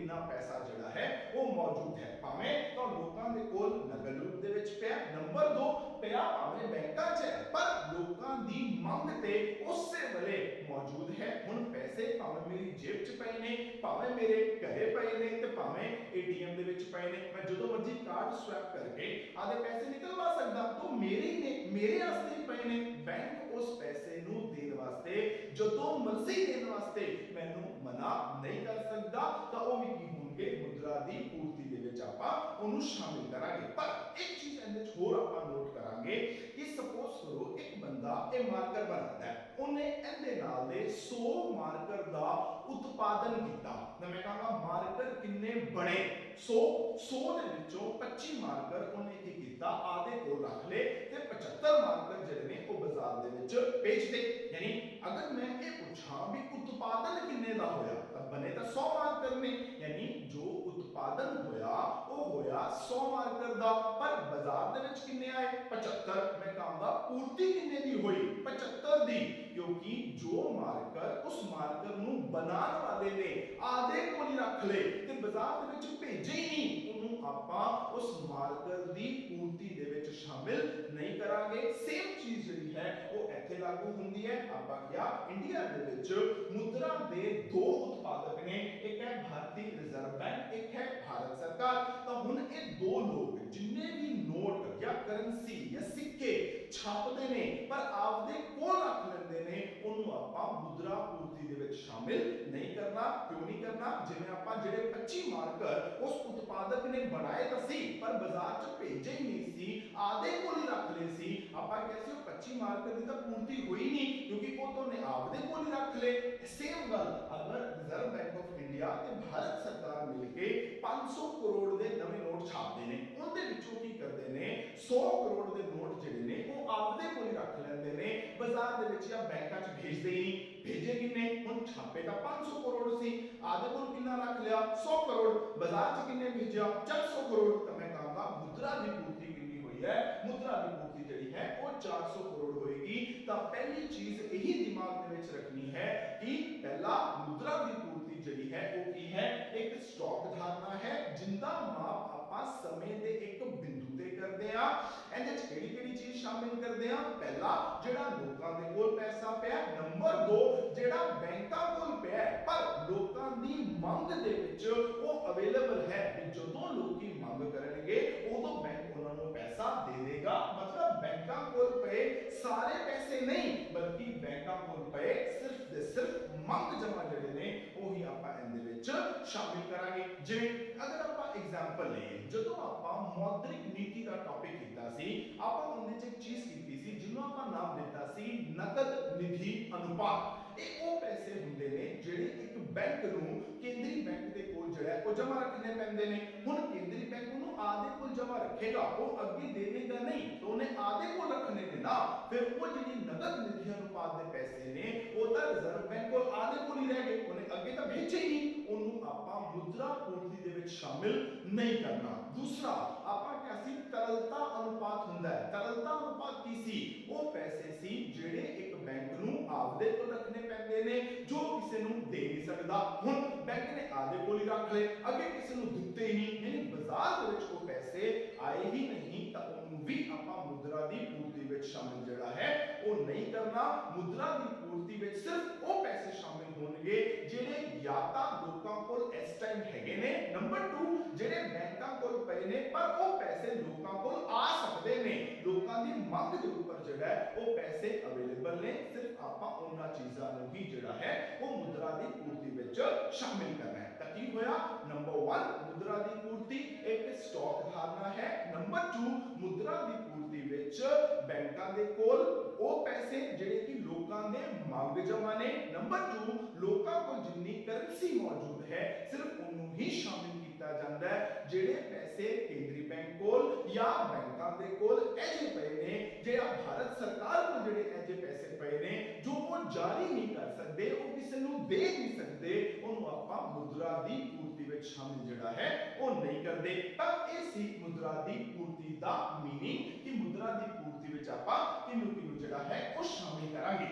ਇੰਨਾ ਪੈਸਾ ਜਿਹੜਾ ਹੈ ਉਹ ਮੌਜੂਦ ਹੈ, ਭਾਵੇਂ ਤਾਂ ਲੋਕਾਂ ਦੇ ਕੋਲ ਨਕਦ ਰੂਪ ਦੇ ਵਿੱਚ ਪਿਆ। ਨੰਬਰ 2, ਪਿਆ ਭਾਵੇਂ ਬੈਂਕਾਂ 'ਚ ਹੈ ਪਰ ਲੋਕਾਂ ਦੀ ਮੰਗ ਤੇ ਉਸੇ ਵੇਲੇ ਮੌਜੂਦ ਹੈ। ਹੁਣ ਪੈਸੇ ਭਾਵੇਂ ਮੇਰੀ ਜੇਬ 'ਚ ਪਏ ਨੇ, ਭਾਵੇਂ ਮੇਰੇ ਘਰੇ ਪਏ ਨੇ ਤੇ ਭਾਵੇਂ ਏਟੀਐਮ ਦੇ ਵਿੱਚ ਪਏ ਨੇ, ਮੈਂ ਜਦੋਂ ਮਰਜ਼ੀ ਕਾਰਡ ਸਵੈਪ ਕਰਕੇ ਆਦੇ ਪੈਸੇ ਨਿਕਲਵਾ ਸਕਦਾ। ਤਾਂ ਮੇਰੇ ਵਾਸਤੇ ਹੀ ਪਏ ਨੇ। ਬੈਂਕ ਉਸ ਪੈਸੇ ਨੂੰ ਦੇਣ ਵਾਸਤੇ ਜਦੋਂ ਮਰਜ਼ੀ ਦੇਣ ਵਾਸਤੇ ਮੈਨੂੰ ਮਨਾ ਨਹੀਂ ਕਰ ਸਕਦਾ। ਤਾਂ ਉਹ ਵੀ ਕੀ ਹੋਣਗੇ, ਮੁਦਰਾ ਦੀ ਪੂਰਤੀ ਦੇ ਵਿੱਚ ਆਪਾਂ ਉਹਨੂੰ ਸ਼ਾਮਿਲ ਕਰਾਂਗੇ। ਪਰ ਇੱਕ ਚੀਜ਼ ਇਹਦੇ ਵਿੱਚ ਹੋਰ ਆਪਾਂ ਨੋਟ ਕਰਾਂਗੇ ਕਿ ਸਪੋਜ਼ ਕਰੋ ਇੱਕ ਬੰਦਾ ਇਹ ਮਾਰਕਰ ਬਣਾਉਂਦਾ ਹੈ, ਉਹਨੇ ਇਹਦੇ ਨਾਲ ਦੇ 100 ਮਾਰਕਰ ਦਾ ਉਤਪਾਦਨ ਕੀਤਾ। ਤਾਂ ਮੈਂ ਕਹਾਂਗਾ ਮਾਰਕਰ ਕਿੰਨੇ ਬਣੇ, 100 ਦੇ ਵਿੱਚੋਂ 25 ਮਾਰਕਰ ਉਹਨੇ ਕੀ ਕੀਤਾ, ਆਦੇ ਕੋਲ ਰੱਖ ਲਏ ਤੇ 75 ਮਾਰਕਰ ਜਿਹੜੇ ਨੇ ਉਹ ਬਾਜ਼ਾਰ ਦੇ ਵਿੱਚ ਵੇਚਦੇ। ਯਾਨੀ ਅਗਰ ਮੈਂ ਇਹ ਪੁੱਛਾਂ ਵੀ ਉਤਪਾਦਨ ਕਿੰਨੇ ਦਾ ਹੋਇਆ, ਤਾਂ ਬਣੇ ਤਾਂ 100 ਮਾਰਕਰ ਨੇ। ਯਾਨੀ ਜੋ ਉਤਪਾਦਨ ਹੋਇਆ ਉਹ ਹੋਇਆ 100 ਮਾਰਕਰ ਦਾ, ਪਰ ਬਾਜ਼ਾਰ ਦੇ ਵਿੱਚ ਕਿੰਨੇ ਆਏ, 75। ਮੈਂ ਕਹਾਂਗਾ ਪੂਰਤੀ ਕਿੰਨੇ ਦੀ ਹੋਈ, 75 ਦੀ, ਕਿਉਂਕਿ ਜੋ ਮਾਰਕਰ ਉਸ ਮਾਰਕਰ ਨੂੰ ਬਣਾਉਣ ਵਾਲੇ ਨੇ ਆਦੇ ਕੋਲ ਹੀ ਰੱਖ ਲਏ ਤੇ ਬਾਜ਼ਾਰ ਦੇ ਵਿੱਚ ਭੇਜੇ ਹੀ ਨਹੀਂ, ਉਹਨੂੰ ਆਪਾਂ ਉਸ ਮਾਰਕਰ ਦੀ ਪੂਰਤੀ ਦੇ ਵਿੱਚ ਸ਼ਾਮਿਲ ਨਹੀਂ ਕਰਾਂਗੇ। ਸੇਮ ਚੀਜ਼ ਜਿਹੜੀ ਹੈ ਉਹ ਇੱਥੇ ਲਾਗੂ ਹੁੰਦੀ ਹੈ। ਆਪਾਂ ਕਿਹਾ ਇੰਡੀਆ ਦੇ ਵਿੱਚ ਮੁਦਰਾ ਦੇ ਦੋ ਉਤਪਾਦਕ ਨੇ, ਇੱਕ ਹੈ ਭਾਰਤੀ ਰਿਜ਼ਰਵ ਬੈਂਕ, ਇੱਕ ਹੈ ਭਾਰਤ ਸਰਕਾਰ। ਤਾਂ ਹੁਣ ਇਹ ਦੋ ਲੋਕ ਜਿੰਨੇ ਵੀ ਨੋਟ ਜਾਂ ਕਰੰਸੀ ਜਾਂ ਸਿੱਕੇ ਛਾਪਦੇ ਨੇ ਪਰ ਆਪਦੇ ਕੋਲ ਰੱਖ ਲੈਂਦੇ ਨੇ, ਉਹਨੂੰ ਆਪਾਂ ਮੁਦਰਾ ਪੂਰਤੀ ਦੇ ਵਿੱਚ ਸ਼ਾਮਿਲ ਨਹੀਂ ਕਰਨਾ। ਕਿਉਂ ਨਹੀਂ ਕਰਨਾ, ਜਿਵੇਂ ਆਪਾਂ ਜਿਹੜੇ 25 ਮਾਰਕਰ ਉਸ ਉਤਪਾਦਕ ਨੇ ਬਣਾਏ ਤਾਂ ਸੀ ਪਰ ਬਾਜ਼ਾਰ 'ਚ ਭੇਜੇ ਹੀ ਨਹੀਂ ਸੀ, ਆਦੇ ਕੋਲ ਹੀ ਰੱਖ ਲਏ ਸੀ, ਆਪਾਂ ਕਹਿੰਦੇ ਉਹ 25 ਮਾਰਕਰ ਦੀ ਤਾਂ ਪੂਰਤੀ ਹੋਈ ਨਹੀਂ ਕਿਉਂਕਿ ਉਹ ਤੋਂ ਨੇ ਆਪਦੇ ਕੋਲ ਹੀ ਰੱਖ ਲਏ। ਸੇਮ ਗੱਲ ਅਗਰ ਰਿਜ਼ਰਵ ਬੈਂਕ ਆਫ ਇੰਡੀਆ ਤੇ ਭਾਰਤ ਸਰਕਾਰ ਮਿਲ ਕੇ 500 ਕਰੋੜ ਦੇ ਨਵੇਂ ਨੋਟ ਛਾਪਦੇ ਨੇ, ਉਹਦੇ ਵਿੱਚੋਂ ਕੀ ਕਰਦੇ ਨੇ 100 ਕਰੋੜ ਦੇ ਨੋਟ ਜਿਹੜੇ ਨੇ ਉਹ ਆਪਦੇ ਕੋਲ ਹੀ ਰੱਖ ਲੈਂਦੇ ਨੇ, ਬਾਜ਼ਾਰ ਦੇ ਵਿੱਚ ਜਾਂ ਬੈਂਕਾਂ 'ਚ ਭੇਜਦੇ ਹੀ ਨਹੀਂ। ਭੇਜੇ ਕਿੰਨੇ, ਹੁਣ ਛਾਪੇ ਤਾਂ 500 ਕਰੋੜ ਸੀ, ਆਦੇ ਕੋਲ ਕਿੰਨਾ ਰੱਖ ਲਿਆ 100 ਕਰੋੜ, ਬਾਜ਼ਾਰ 'ਚ ਕਿੰਨੇ ਭੇਜਿਆ 400 ਕਰੋੜ। ਤਾਂ ਮੈਂ ਕਹਾਂਗਾ ਮੁਦਰਾ ਦੀ ਪੂਰਤੀ ਕਿੰਨੀ ਹੋਈ ਹੈ, ਮੁਦਰਾ ਦੀ ਪੂਰਤੀ ਜਿਹੜੀ ਹੈ ਉਹ 400 ਕਰੋੜ ਹੋਏਗੀ। ਤਾਂ ਪਹਿਲੀ ਚੀਜ਼ ਇਹੀ ਦਿਮਾਗ ਦੇ ਵਿੱਚ ਰੱਖਣੀ ਹੈ ਕਿ ਪਹਿਲਾ ਮੁਦਰਾ ਦੀ ਪੂਰਤੀ ਜਿਹੜੀ ਹੈ ਉਹ ਕੀ ਹੈ, ਇੱਕ ਸਟਾਕ ਧਾਰਨਾ ਹੈ ਜਿੰਦਾ ਮਾਪ ਆਪਾਂ ਸਮੇਂ ਦੇ ਇੱਕ ਬਿੰਦੂ ਤੇ ਕਰਦੇ ਆ। ਇਹਦੇ ਵਿੱਚ ਕਿਹੜੀ ਕਿਹੜੀ ਚੀਜ਼ ਸ਼ਾਮਿਲ ਕਰਦੇ ਆ, ਪਹਿਲਾ ਜਿਹੜਾ ਲੋਕਾਂ ਦੇ ਕੋਲ ਪੈਸਾ ਪਿਆ, ਨੰਬਰ 2 ਜਿਹੜਾ ਬੈਂਕਾਂ ਕੋਲ ਪਿਆ ਪਰ ਲੋਕਾਂ ਦੀ ਮੰਗ ਦੇ ਵਿੱਚ ਉਹ ਅਵੇਲੇਬਲ ਹੈ ਵੀ ਜਦੋਂ ਲੋਕੀ ਮੰਗ ਕਰਨਗੇ ਉਦੋਂ ਬੈਂਕ ਉਹਨਾਂ ਨੂੰ ਪੈਸਾ ਦੇ ਦੇਗਾ। ਮਤਲਬ ਬੈਂਕਾਂ ਕੋਲ ਪਏ ਸਾਰੇ ਪੈਸੇ ਨਹੀਂ ਬਲਕਿ ਬੈਂਕਾਂ ਕੋਲ ਪਏ ਸਿਰਫ ਦੇ ਸਿਰਫ ਮੰਗ ਜਮਾ ਜਿਹੜੇ ਨੇ ਉਹੀ ਆਪਾਂ ਇਹਦੇ ਵਿੱਚ ਸ਼ਾਮਿਲ ਕਰਾਂਗੇ। ਜਿਵੇਂ ਅਗਰ ਆਪਾਂ ਐਗਜ਼ਾਮਪਲ ਲਈਏ, ਜਦੋਂ ਆਪਾਂ ਮੌਦਰਿਕ ਨੀਤੀ ਦਾ ਟੌਪਿਕ ਕੀਤਾ ਸੀ ਆਪਾਂ ਉਹਦੇ 'ਚ ਇੱਕ ਚੀਜ਼ ਕੀਤੀ ਸੀ ਜਿਹਨੂੰ ਆਪਾਂ ਨਾਮ ਦਿੱਤਾ ਸੀ ਨਕਦ ਨਿਧੀ ਅਨੁਪਾਤ। ਇਹ ਉਹ ਪੈਸੇ ਹੁੰਦੇ ਨੇ ਜਿਹੜੇ ਇੱਕ ਬੈਂਕ ਨੂੰ ਕੇਂਦਰੀ ਬੈਂਕ ਦੇ ਕੋਲ ਜਿਹੜਾ ਉਹ ਜਮਾ ਰੱਖਣੇ ਪੈਂਦੇ ਨੇ। ਹੁਣ ਕੇਂਦਰੀ ਬੈਂਕ ਉਹਨੂੰ ਆਦੇ ਕੋਲ ਜਮਾ ਰੱਖੇਗਾ, ਉਹ ਅੱਗੇ ਦੇਵੇਗਾ ਨਹੀਂ, ਤਾਂ ਉਹਨੇ ਆਦੇ ਕੋਲ ਰੱਖਣੇ ਨੇ ਨਾ, ਫਿਰ ਉਹ ਜਿਹੜੀ ਨਕਦ ਨਿਧੀ ਅਨੁਪਾਤ ਦੇ ਪੈਸੇ ਨੇ ਉਹ ਤਾਂ ਰਿਜ਼ਰਵ ਬੈਂਕ ਕੋਲ ਆਦੇ ਕੋਲ ਹੀ ਰਹਿ ਗਏ, ਉਹਨੇ ਅੱਗੇ ਤਾਂ ਭੇਜੇ ਹੀ ਨਹੀਂ, ਉਹਨੂੰ ਆਪਾਂ ਮੁਦਰਾ ਪੂਰਤੀ ਦੇ ਵਿੱਚ ਸ਼ਾਮਿਲ ਨਹੀਂ ਕਰਨਾ। ਦੂਸਰਾ ਆਪਾਂ ਕਿਹਾ ਸੀ ਤਰਲਤਾ ਅਨੁਪਾਤ ਹੁੰਦਾ ਹੈ। ਤਰਲਤਾ ਅਨੁਪਾਤ ਕੀ ਸੀ, ਉਹ ਪੈਸੇ ਸੀ ਜਿਹੜੇ ਇੱਕ ਬੈਂਕ ਨੂੰ ਆਪਦੇ ਕੋਲ ਰੱਖਣੇ ਪੈਂਦੇ ਨੇ ਜੋ ਕਿਸੇ ਨੂੰ ਦੇ ਨਹੀਂ ਸਕਦਾ। ਹੁਣ ਬੈਂਕ ਨੇ ਆਦੇ ਕੋਲ ਹੀ ਰੱਖ ਲਏ, ਅੱਗੇ ਕਿਸੇ ਨੂੰ ਦਿੱਤੇ ਹੀ ਨਹੀਂ, ਯਾਨੀ ਬਾਜ਼ਾਰ ਦੇ ਵਿੱਚ ਉਹ ਪੈਸੇ ਆਏ ਹੀ ਨਹੀਂ, ਤਾਂ ਉਹਨੂੰ ਵੀ ਆਪਾਂ ਮੁਦਰਾ ਦੀ ਪੂਰਤੀ ਵਿੱਚ ਸ਼ਾਮਿਲ ਜਿਹੜਾ ਹੈ ਉਹ ਨਹੀਂ ਕਰਨਾ। ਮੁਦਰਾ ਦੀ ਪੂਰਤੀ ਵਿੱਚ ਸਿਰਫ ਉਹ ਪੈਸੇ ਸ਼ਾਮਿਲ ਹੋਣਗੇ ਜਿਹੜੇ ਜਾਂ ਤਾਂ ਲੋਕਾਂ ਕੋਲ ਇਸ ਟਾਈਮ ਹੈਗੇ ਨੇ, ਨੰਬਰ 2 ਜਿਹੜੇ ਬੈਂਕਾਂ ਕੋਲ ਪਏ ਨੇ ਪਰ ਉਹ ਪੈਸੇ ਲੋਕਾਂ ਕੋਲ ਆ ਸਕਦੇ ਨੇ, ਲੋਕਾਂ ਦੀ ਮੰਗ ਦੇ ਉੱਪਰ ਜਿਹੜਾ ਹੈ ਉਹ ਪੈਸੇ ਅਵੇਲੇਬਲ ਨੇ। ਸਿਰਫ ਆਪਾਂ ਉਹਨਾਂ ਚੀਜ਼ਾਂ ਨੂੰ ਹੀ ਜਿਹੜਾ ਹੈ ਉਹ ਮੁਦਰਾ ਦੀ ਪੂਰਤੀ ਵਿੱਚ ਸ਼ਾਮਿਲ ਕਰਨਾ ਹੈ। ਤਾਂ ਕੀ ਹੋਇਆ, ਨੰਬਰ 1 ਮੁਦਰਾ ਦੀ ਪੂਰਤੀ ਇੱਕ ਸਟਾਕ ਧਾਰਨਾ ਹੈ, ਨੰਬਰ 2 ਮੁਦਰਾ ਦੀ ਪੂਰਤੀ ਵਿੱਚ ਬੈਂਕਾਂ ਦੇ ਕੋਲ ਉਹ ਪੈਸੇ ਜਿਹੜੇ ਕਿ ਲੋਕਾਂ ਦੇ ਮੰਗ ਜਮਾ ਨੇ, ਨੰਬਰ 2 ਲੋਕਾਂ ਕੋਲ ਜਿੰਨੀ ਕਰੰਸੀ ਮੌਜੂਦ ਹੈ ਸਿਰਫ ਉਹਨੂੰ ਹੀ ਸ਼ਾਮਿਲ ਕੀਤਾ ਜਾਂਦਾ ਹੈ ਜਿਹੜੇ ਪੈਸੇ ਕੇਂਦਰੀ ਬੈਂਕ ਕੋਲ ਜਾਂ ਬੈਂਕਾਂ ਦੇ ਕੋਲ ਐਜੇ ਪਏ ਨੇ, ਜਿਹੜਾ ਭਾਰਤ ਸਰਕਾਰ ਕੋਲ ਜਿਹੜੇ ਐਜੇ ਪੈਸੇ ਪਏ ਨੇ ਜੋ ਉਹ ਜਾਰੀ ਨਹੀਂ ਕਰ ਸਕਦੇ, ਉਹ ਕਿਸੇ ਨੂੰ ਦੇ ਨਹੀਂ ਸਕਦੇ, ਉਹਨੂੰ ਆਪਾਂ ਮੁਦਰਾ ਦੀ ਪੂਰਤੀ ਵਿੱਚ ਸ਼ਾਮਿਲ ਜਿਹੜਾ ਹੈ ਉਹ ਨਹੀਂ ਕਰਦੇ। ਤਾਂ ਇਹ ਸੀ ਮੁਦਰਾ ਦੀ ਪੂਰਤੀ ਦਾ ਮੀਨਿੰਗ ਕਿ ਮੁਦਰਾ ਦੀ ਪੂਰਤੀ ਵਿੱਚ ਆਪਾਂ ਕਿਹਨੂੰ ਜਿਹੜਾ ਹੈ ਉਹ ਸ਼ਾਮਿਲ ਕਰਾਂਗੇ।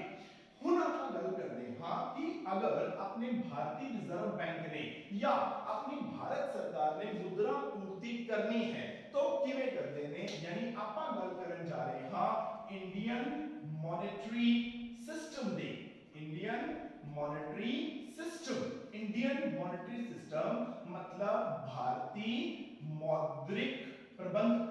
ਹੁਣ ਆਪਾਂ ਗੱਲ ਕਰਦੇ ਹਾਂ ਕਿ ਅਗਰ ਆਪਣੇ ਭਾਰਤੀ ਰਿਜ਼ਰਵ बैंक ने या अपनी भारत सरकार ने मुद्रा पूर्ति करनी है तो किਵੇਂ ਕਰਦੇ ਨੇ ਯਾਨੀ ਆਪਾਂ ਗੱਲ ਕਰਨ ਜਾ ਰਹੇ ਹਾਂ ਇੰਡੀਅਨ ਮੋਨੇਟਰੀ ਸਿਸਟਮ ਦੀ इंडियन मॉनेटरी सिस्टम मतलब भारतीय मौद्रिक प्रबंध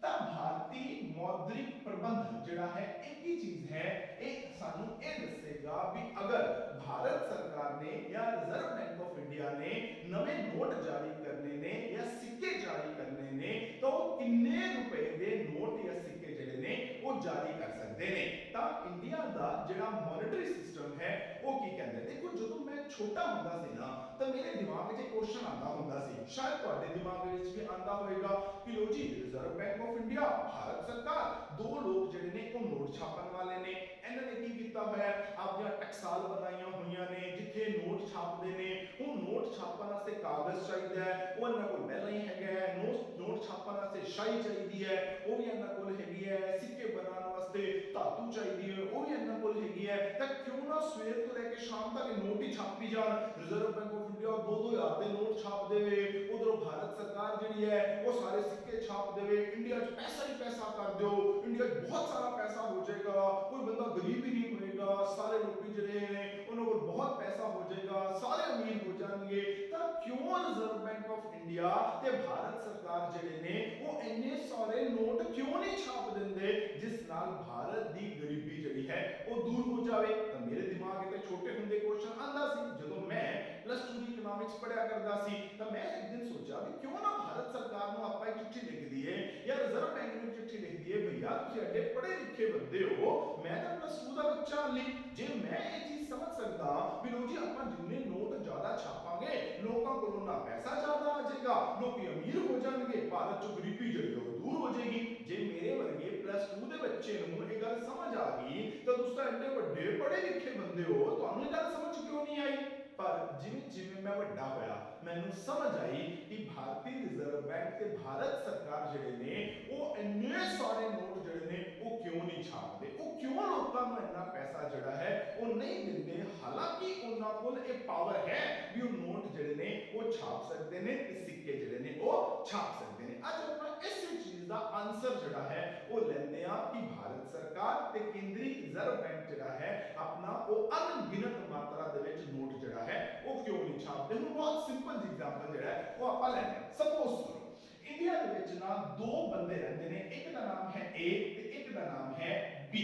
भारतीय मौद्रिक प्रबंध जिहड़ा है एक ही चीज है एक सानू ये दसेगा भी अगर भारत सरकार ने या रिजर्व बैंक ऑफ इंडिया ने नवे नोट जारी करने ने या सिक्के जारी करने ने तो किन्ने रुपए दे नोट या सिक्के जिहड़े ने वो जारी कर सकते ने ता इंडिया दा जिहड़ा मॉनेटरी सिस्टम है वो की कहंदे देखो जदों मैं छोटा हुंदा सी ना तो मेरे दिमाग में क्वेश्चन आता हुंदा सी शायद तुहाडे दिमाग में भी आंदा होएगा कि लो जी reserve bank of India Bharat सरकार दो लोग जिहड़े ने वो नोट छापन वाले ने इन्हां ने की कीता होया आपदियां टकसाल बनाईयां होईयां ने जिथे नोट छापदे ने वो नोट छापन वास्ते कागज चाहिदा है वो इन्हां कोल पहला ही हैगा नोट छापन वास्ते शाई चाहिदी है वो भी इन्हां कोल हैगी है सिक्के बनाने वास्ते धातु चाहिदी है वो भी इन्हां कोल हैगी है तां क्यों ना सवेर तो लेके शाम तक नोट ही छापी जान reserve bank of India 2-2000 they note छाप देवे उधरों भारत सरकार जिहड़ी है वो सारे सिक्के छाप देवे इंडिया च पैसा ही पैसा कर दो इंडिया च बहुत सारा पैसा हो जाएगा कोई बंदा गरीब ही नहीं होएगा सारे लोग जिहड़े ने उन्हां कोल बहुत पैसा हो जाएगा सारे अमीर हो जाएंगे तां क्यों रिजर्व बैंक ऑफ इंडिया ते भारत सरकार जिहड़े ने वो इन्ने सारे नोट क्यों नहीं छाप देंदे जिस नाल भारत दी गरीबी जिहड़ी है वो दूर हो जावे तां मेरे दिमाग ते छोटे हुंदे क्वेश्चन आंदा सी जदों मैं प्लस 2 दी इकोनॉमिक्स पढ़िया करदा सी तां मैं एक दिन सोचा भी क्यों ना भारत सरकार ਨੂੰ ਆਪਾਂ ਇੱਕ ਚਿੱਠੀ ਲਿਖ ਦਈਏ ਜਾਂ ਰਿਜ਼ਰਵ ਬੈਂਕ ਨੂੰ ਚਿੱਠੀ ਲਿਖ ਦਈਏ ਭਈਆ ਤੁਸੀਂ ਐਡੇ ਪੜ੍ਹੇ ਲਿਖੇ ਬੰਦੇ ਹੋ ਮੈਂ ਤਾਂ ਪਲੱਸ 2 ਦਾ ਬੱਚਾ ਲਈ ਜੇ ਮੈਂ ਇਹ ਚੀਜ਼ ਸਮਝ ਸਕਦਾ ਵੀ ਲੋ ਜੀ ਆਪਾਂ ਜਿੰਨੇ ਨੋਟ ਜ਼ਿਆਦਾ ਛਾਪਾਂਗੇ ਲੋਕਾਂ ਕੋਲੋਂ ਨਾ ਪੈਸਾ ਜ਼ਿਆਦਾ ਆ ਜਾਏਗਾ ਲੋਕੀ ਅਮੀਰ ਹੋ ਜਾਣਗੇ ਭਾਰਤ ਚੋਂ ਗਰੀਬੀ ਜਿਹੜੀ ਉਹ ਦੂਰ ਹੋ ਜਾਏਗੀ ਜੇ ਮੇਰੇ ਵਰਗੇ ਪਲੱਸ 2 ਦੇ ਬੱਚੇ ਨੂੰ ਇਹ ਗੱਲ ਸਮਝ ਆ ਗਈ ਤਾਂ ਤੁਸੀਂ ਤਾਂ ਐਡੇ ਵੱਡੇ ਪੜ੍ਹੇ ਲਿਖੇ ਬੰਦੇ ਹੋ ਤੁਹਾਨੂੰ ਇਹ ਗੱਲ ਸਮਝ ਕਿਉਂ ਨਹੀਂ ਆਈ पर जिवें जिवें मैं वड्डा होया मैनू समझ आई कि भारतीय रिजर्व बैंक ते भारत सरकार जिहड़े ने वो इन्ने सारे नोट जिहड़े ने वो क्यों नहीं छापदे वो क्यों लोकां नूं इन्ना पैसा जिहड़ा है वो नहीं दिंदे हालांकि उन्हां कोल ये पावर है भी वो नोट जिहड़े ने वो छाप सकदे ने ते सिक्के जिहड़े ने वो छाप सकदे ने अज आपां इस चीज दा आंसर जिहड़ा है वो लैंदे आ कि भारत सरकार ते केंद्रीय रिजर्व बैंक जिहड़ा है अपना वो अनगिनत मात्रा दे विच नोट जिहड़ा है वो क्यों नहीं छापते हूं बहुत सिंपल एग्जांपल जेड़ा है वो आपा लेने सपोज करो इंडिया दे विच ना दो बंदे रहंदे ने एक दा नाम है ए ते एक दा नाम है बी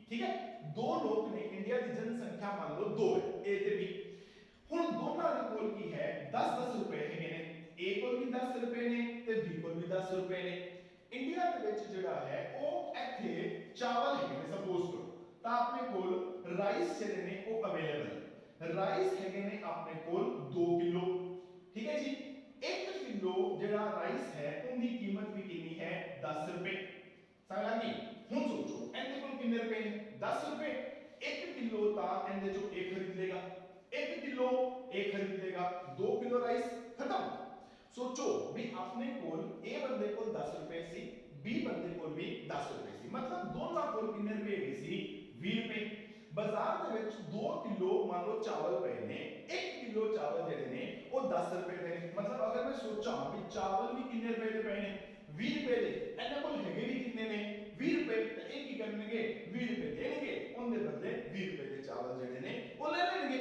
ठीक है दो लोग ने इंडिया दी जनसंख्या मान लो 2 है ए ते बी हुन दोनां दे कोल की है 10-10 रुपए हैगे ने ए कोल भी 10 रुपए ने ते बी कोल भी 10 रुपए ने इंडिया दे विच जेड़ा है वो इथे चावल हैगे ने सपोज करो तां अपने कोल राइस जेड़े ने वो अवेलेबल राइस हैगे ने अपने कोल 2 किलो ठीक है जी 1 किलो जेड़ा राइस है उनकी कीमत भी कितनी है 10 रुपए समझ आ गई हुन सोचो इनके कोल कितने रुपए ने 10 रुपए 1 किलो ता इनदे जो एक खरीद लेगा 1 किलो एक खरीद लेगा 2 किलो राइस खत्म सोचो भी अपने कोल ए बंदे कोल 10 रुपए सी बी बंदे कोल भी 10 रुपए सी मतलब दोनों कोल कितने रुपए है सी 20 रुपए बाजार ਦੇ ਵਿੱਚ 2 किलो मान लो चावल पए ने 1 किलो चावल ਜਿਹੜੇ ਨੇ ਉਹ 10 ਰੁਪਏ ਦੇ ਨੇ ਮਤਲਬ ਅਗਰ ਮੈਂ ਸੋਚਾਂ ਵੀ ਚਾਵਲ ਵੀ ਕਿੰਨੇ ਰੁਪਏ ਦੇ ਪਏ ਨੇ 20 ਰੁਪਏ ਦੇ ਇਹਨਾਂ ਕੋਲ ਹੈਗੇ ਵੀ ਕਿੰਨੇ ਨੇ 20 ਰੁਪਏ ਤੇ ਇਹ ਕੀ ਕਰਨਗੇ 20 ਰੁਪਏ ਦੇਣਗੇ ਉਹਦੇ ਬਦਲੇ 20 ਰੁਪਏ ਦੇ ਚਾਵਲ ਜਿਹੜੇ ਨੇ ਉਹ ਲੈ ਲੈਣਗੇ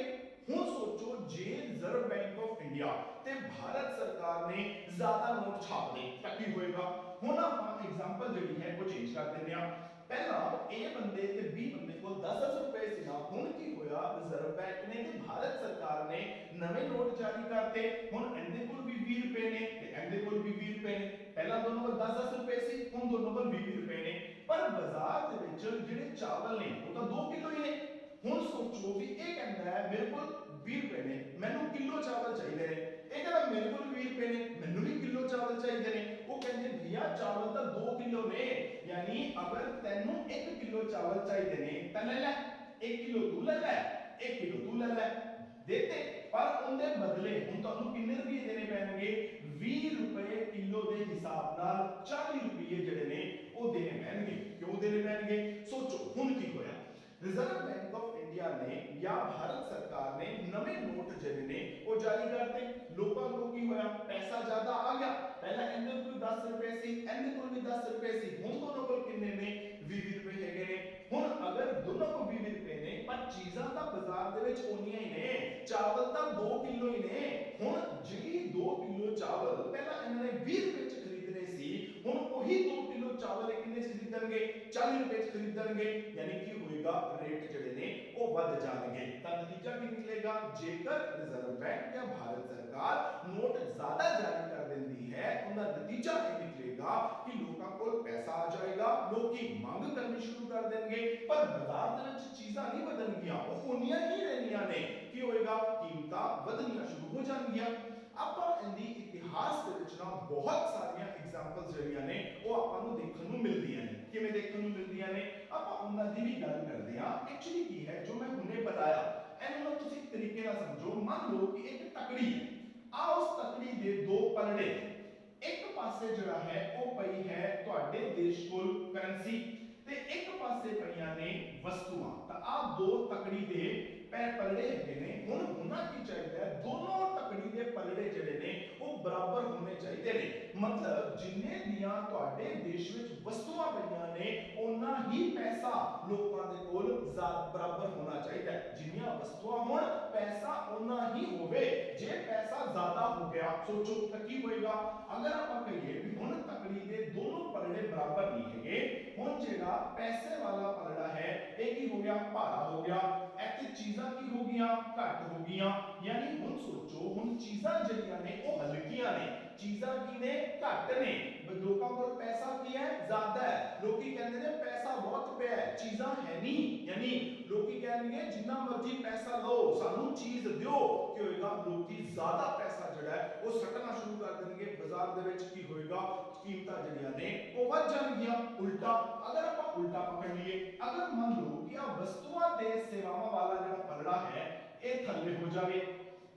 ਹੁਣ ਸੋਚੋ ਜੇ ਰਿਜ਼ਰਵ ਬੈਂਕ ਆਫ ਇੰਡੀਆ ਤੇ ਭਾਰਤ ਸਰਕਾਰ ਨੇ ਜ਼ਿਆਦਾ ਨੋਟ ਛਾਪ ਲਏ ਤਾਂ ਕੀ ਹੋਏਗਾ ਹੁਣ ਆਪਾਂ ਐਗਜ਼ਾਮਪਲ ਜਿਹੜੀ ਹੈ ਉਹ ਚੇਂਜ ਕਰ ਦਿੰਦੇ ਆ पहला ए बंदे ते बी बंदे को 10-10 रुपए सी ना हुन की होया रिजर्व बैंक ने ते भारत सरकार ने नवे नोट जारी करते हुन इनदे कोल भी 20 रुपए ने ते इनदे कोल भी 20 रुपए ने पहला दोनों को 10-10 रुपए सी हुन दोनों को 20 रुपए ने पर बाजार दे विच जेडे चावल ने वो तो 2 किलो ही ने हुन सोचो भी ए कहंदा है मेरे को 20 रुपए ने मैनू किलो चावल चाहिए ने ए कहंदा मेरे को 20 रुपए ने मैनू भी किलो चावल चाहिए ने वो कहंदे भैया चावल तो 2 किलो ने यानी अगर तेनू 1 किलो चावल चाहिए ने ता ले ले 1 किलो तू ले ले 1 किलो तू ले ले देते पर उनके बदले हुन तानू कितने रुपए देने पैणगे 20 रुपए किलो के हिसाब नाल 40 रुपए जेडे ने वो देने पैणगे क्यों देने पैणगे सोचो हुन की होया रिजर्व बैंक ऑफ ਇੰਡੀਆ ਨੇ ਜਾਂ ਭਾਰਤ ਸਰਕਾਰ ਨੇ ਨਵੇਂ ਨੋਟ ਜਿਹੜੇ ਨੇ ਉਹ ਜਾਰੀ ਕਰਤੇ। ਲੋਕਾਂ ਕੋਲ ਕੀ ਹੋਇਆ, ਪੈਸਾ ਜ਼ਿਆਦਾ ਆ ਗਿਆ। ਪਹਿਲਾਂ ਇਹਦੇ ਕੋਲ 10 ਰੁਪਏ ਸੀ, ਇਹਦੇ ਕੋਲ ਵੀ 10 ਰੁਪਏ ਸੀ, ਹੁਣ ਦੋਨੋਂ ਕੋਲ ਕਿੰਨੇ ਨੇ, 20 ਰੁਪਏ ਹੈਗੇ ਨੇ। ਹੁਣ ਅਗਰ ਦੋਨੋਂ ਕੋਲ 20 ਰੁਪਏ ਨੇ ਪਰ ਚੀਜ਼ਾਂ ਤਾਂ ਬਾਜ਼ਾਰ ਦੇ ਵਿੱਚ ਉਨੀਆਂ ਹੀ ਨੇ, ਚਾਵਲ ਤਾਂ 2 ਕਿਲੋ ਹੀ ਨੇ। ਹੁਣ ਜਿਹੜੀ 2 ਕਿਲੋ ਚਾਵਲ ਪਹਿਲਾਂ ਇਹਨਾਂ ਨੇ 20 ਰੁਪਏ ਚ ਖਰੀਦਣੇ ਸੀ, ਹੁਣ ਉਹੀ 2 ਕਿਲੋ ਚਾਵਲ ਕਿੰਨੇ ਚ ਖਰੀਦਣਗੇ, 40 ਰੁਪਏ ਚ ਖਰੀਦਣਗੇ। ਯਾਨੀ ਕੀ ਹੋਏਗਾ, ਰੇਟ ਜਿਹੜੇ ਨੇ ਉਹ ਵੱਧ ਜਾਣਗੇ। ਤਾਂ ਨਤੀਜਾ ਕੀ ਨਿਕਲੇਗਾ, ਜੇਕਰ ਰਿਜ਼ਰਵ ਬੈਂਕ ਜਾਂ ਭਾਰਤ ਸਰਕਾਰ ਨੋਟ ਜ਼ਿਆਦਾ ਜਾਰੀ ਕਰ ਦਿੰਦੀ ਹੈ, ਉਹਦਾ ਨਤੀਜਾ ਇਹ ਨਿਕਲੇਗਾ ਕਿ ਲੋਕਾਂ ਕੋਲ ਪੈਸਾ ਆ ਜਾਏਗਾ, ਲੋਕੀ ਮੰਗ ਕਰਨੀ ਸ਼ੁਰੂ ਕਰ ਦੇਣਗੇ, ਪਰ ਬਾਜ਼ਾਰ ਦੇ ਵਿੱਚ ਚੀਜ਼ਾਂ ਨਹੀਂ ਵਧਣਗੀਆਂ, ਉਹ ਉਨੀਆਂ ਹੀ ਰਹਿਣੀਆਂ ਨੇ। ਕੀ ਹੋਏਗਾ, ਕੀਮਤਾਂ ਵਧਣੀਆਂ ਸ਼ੁਰੂ ਹੋ ਜਾਣਗੀਆਂ। ਆਪਾਂ ਇਹਦੀ ਇਤਿਹਾਸ ਦੇ ਵਿੱਚ ਨਾ ਬਹੁਤ ਸਾਰੀਆਂ ਐਗਜ਼ਾਮਪਲਸ ਜਿਹੜੀਆਂ ਨੇ ਉਹ ਆਪਾਂ ਨੂੰ ਦੇਖਣ ਨੂੰ ਮਿਲਦੀਆਂ ਨੇ। ਕਿਵੇਂ ਦੇਖਣ ਨੂੰ ਮਿਲਦੀਆਂ ਨੇ, ਆਪਾਂ ਉਹਨਾਂ ਦੀ ਵੀ ਗੱਲ ਕਰਦੇ ਹਾਂ। ਐਕਚੁਅਲੀ ਕੀ ਹੈ, ਜੋ ਮੈਂ ਹੁਣੇ ਬਤਾਇਆ ਇਹਨੂੰ ਨਾ ਤੁਸੀਂ ਤਰੀਕੇ ਨਾਲ ਸਮਝੋ। ਮੰਨ ਲਓ ਕਿ ਇੱਕ ਤਕੜੀ ਹੈ, ਆ ਉਸ ਤਕੜੀ ਦੇ ਦੋ ਪਲੜੇ, ਇੱਕ ਪਾਸੇ ਜਿਹੜਾ ਹੈ ਉਹ ਪਈ ਹੈ ਤੁਹਾਡੇ ਦੇਸ਼ ਕੋਲ ਕਰੰਸੀ ਤੇ ਇੱਕ ਪਾਸੇ ਪਈਆਂ ਨੇ ਵਸਤੂਆਂ। ਤਾਂ ਆ ਦੋ ਤਕੜੀ ਦੇ ਪਲੜੇ ਹੈਗੇ ਨੇ। ਹੁਣ ਹੋਣਾ ਕੀ ਚਾਹੀਦਾ ਹੈ, ਦੋਨੋਂ ਤਕੜੀ ਦੇ ਪਲੜੇ ਜਿਹੜੇ ਨੇ ਉਹ ਬਰਾਬਰ ਹੋਣੇ ਚਾਹੀਦੇ ਨੇ। ਮਤਲਬ ਜਿੰਨੇ ਦੀਆਂ ਤੁਹਾਡੇ ਦੇਸ਼ ਵਿੱਚ ਵਸਤੂਆਂ ਪਈਆਂ ਨੇ ਉਹਨਾਂ ਹੀ ਪੈਸਾ ਲੋਕਾਂ ਦੇ ਕੋਲ ਬਰਾਬਰ ਹੋਣਾ ਚਾਹੀਦਾ ਹੈ। ਜਿੰਨੀਆਂ ਵਸਤੂਆਂ ਹੋਣ ਪੈਸਾ ਉਹਨਾਂ ਹੀ ਹੋਵੇ। ਜੇ ਪੈਸਾ ਜ਼ਿਆਦਾ ਹੋ ਗਿਆ, ਸੋਚੋ ਤਾਂ ਕੀ ਹੋਏਗਾ। ਅਗਰ ਆਪਾਂ ਕਹੀਏ ਵੀ ਹੁਣ ਤਕੜੀ ਦੇ ਦੋਨੋਂ ਪਲੜੇ ਬਰਾਬਰ ਨਹੀਂ ਹੈਗੇ, ਹੁਣ ਜਿਹੜਾ ਪੈਸੇ ਵਾਲਾ ਪਲੜਾ ਹੈ ਇਹ ਕੀ ਹੋ ਗਿਆ, ਭਾਰਾ ਹੋ ਗਿਆ। ਇੱਥੇ ਚੀਜ਼ਾਂ ਕੀ ਹੋ ਗਈਆਂ, ਘੱਟ ਹੋ ਗਈਆਂ। ਯਾਨੀ ਹੁਣ ਸੋਚੋ, ਹੁਣ ਚੀਜ਼ਾਂ ਜਿਹੜੀਆਂ ਨੇ ਉਹ ਹਲਕੀਆਂ ਨੇ, ਚੀਜ਼ਾਂ ਕੀ ਨੇ, ਘੱਟ ਨੇ। ਲੋਕਾਂ ਕੋਲ ਪੈਸਾ ਕੀ ਹੈ, ਜ਼ਿਆਦਾ ਹੈ। ਲੋਕੀ ਕਹਿੰਦੇ ਨੇ ਪੈਸਾ ਬਹੁਤ ਪਿਆ ਹੈ, ਚੀਜ਼ਾਂ ਹੈ ਨਹੀਂ। ਯਾਨੀ ਲੋਕੀ ਕਹਿਣਗੇ ਜਿੰਨਾ ਮਰਜ਼ੀ ਪੈਸਾ ਲਓ, ਸਾਨੂੰ ਚੀਜ਼ ਦਿਓ। ਕੀ ਹੋਏਗਾ, ਲੋਕੀ ਜ਼ਿਆਦਾ ਪੈਸਾ ਜਿਹੜਾ ਹੈ ਉਹ ਸੱਟਣਾ ਸ਼ੁਰੂ ਕਰ ਦੇਣਗੇ ਬਾਜ਼ਾਰ ਦੇ ਵਿੱਚ। ਕੀ ਹੋਏਗਾ, ਕੀਮਤਾਂ ਜਿਹੜੀਆਂ ਨੇ ਉਹ ਵੱਧ ਜਾਣਗੀਆਂ। ਉਲਟਾ ਅਗਰ ਆਪਾਂ ਉਲਟਾ ਪਕੜ ਲਈਏ, ਅਗਰ ਮੰਨ ਲਓ ਕਿ ਆ ਵਸਤੂਆਂ ਤੇ ਸੇਵਾਵਾਂ ਵਾਲਾ ਜਿਹੜਾ ਪਲੜਾ ਹੈ ਇਹ ਥੱਲੇ ਹੋ ਜਾਵੇ,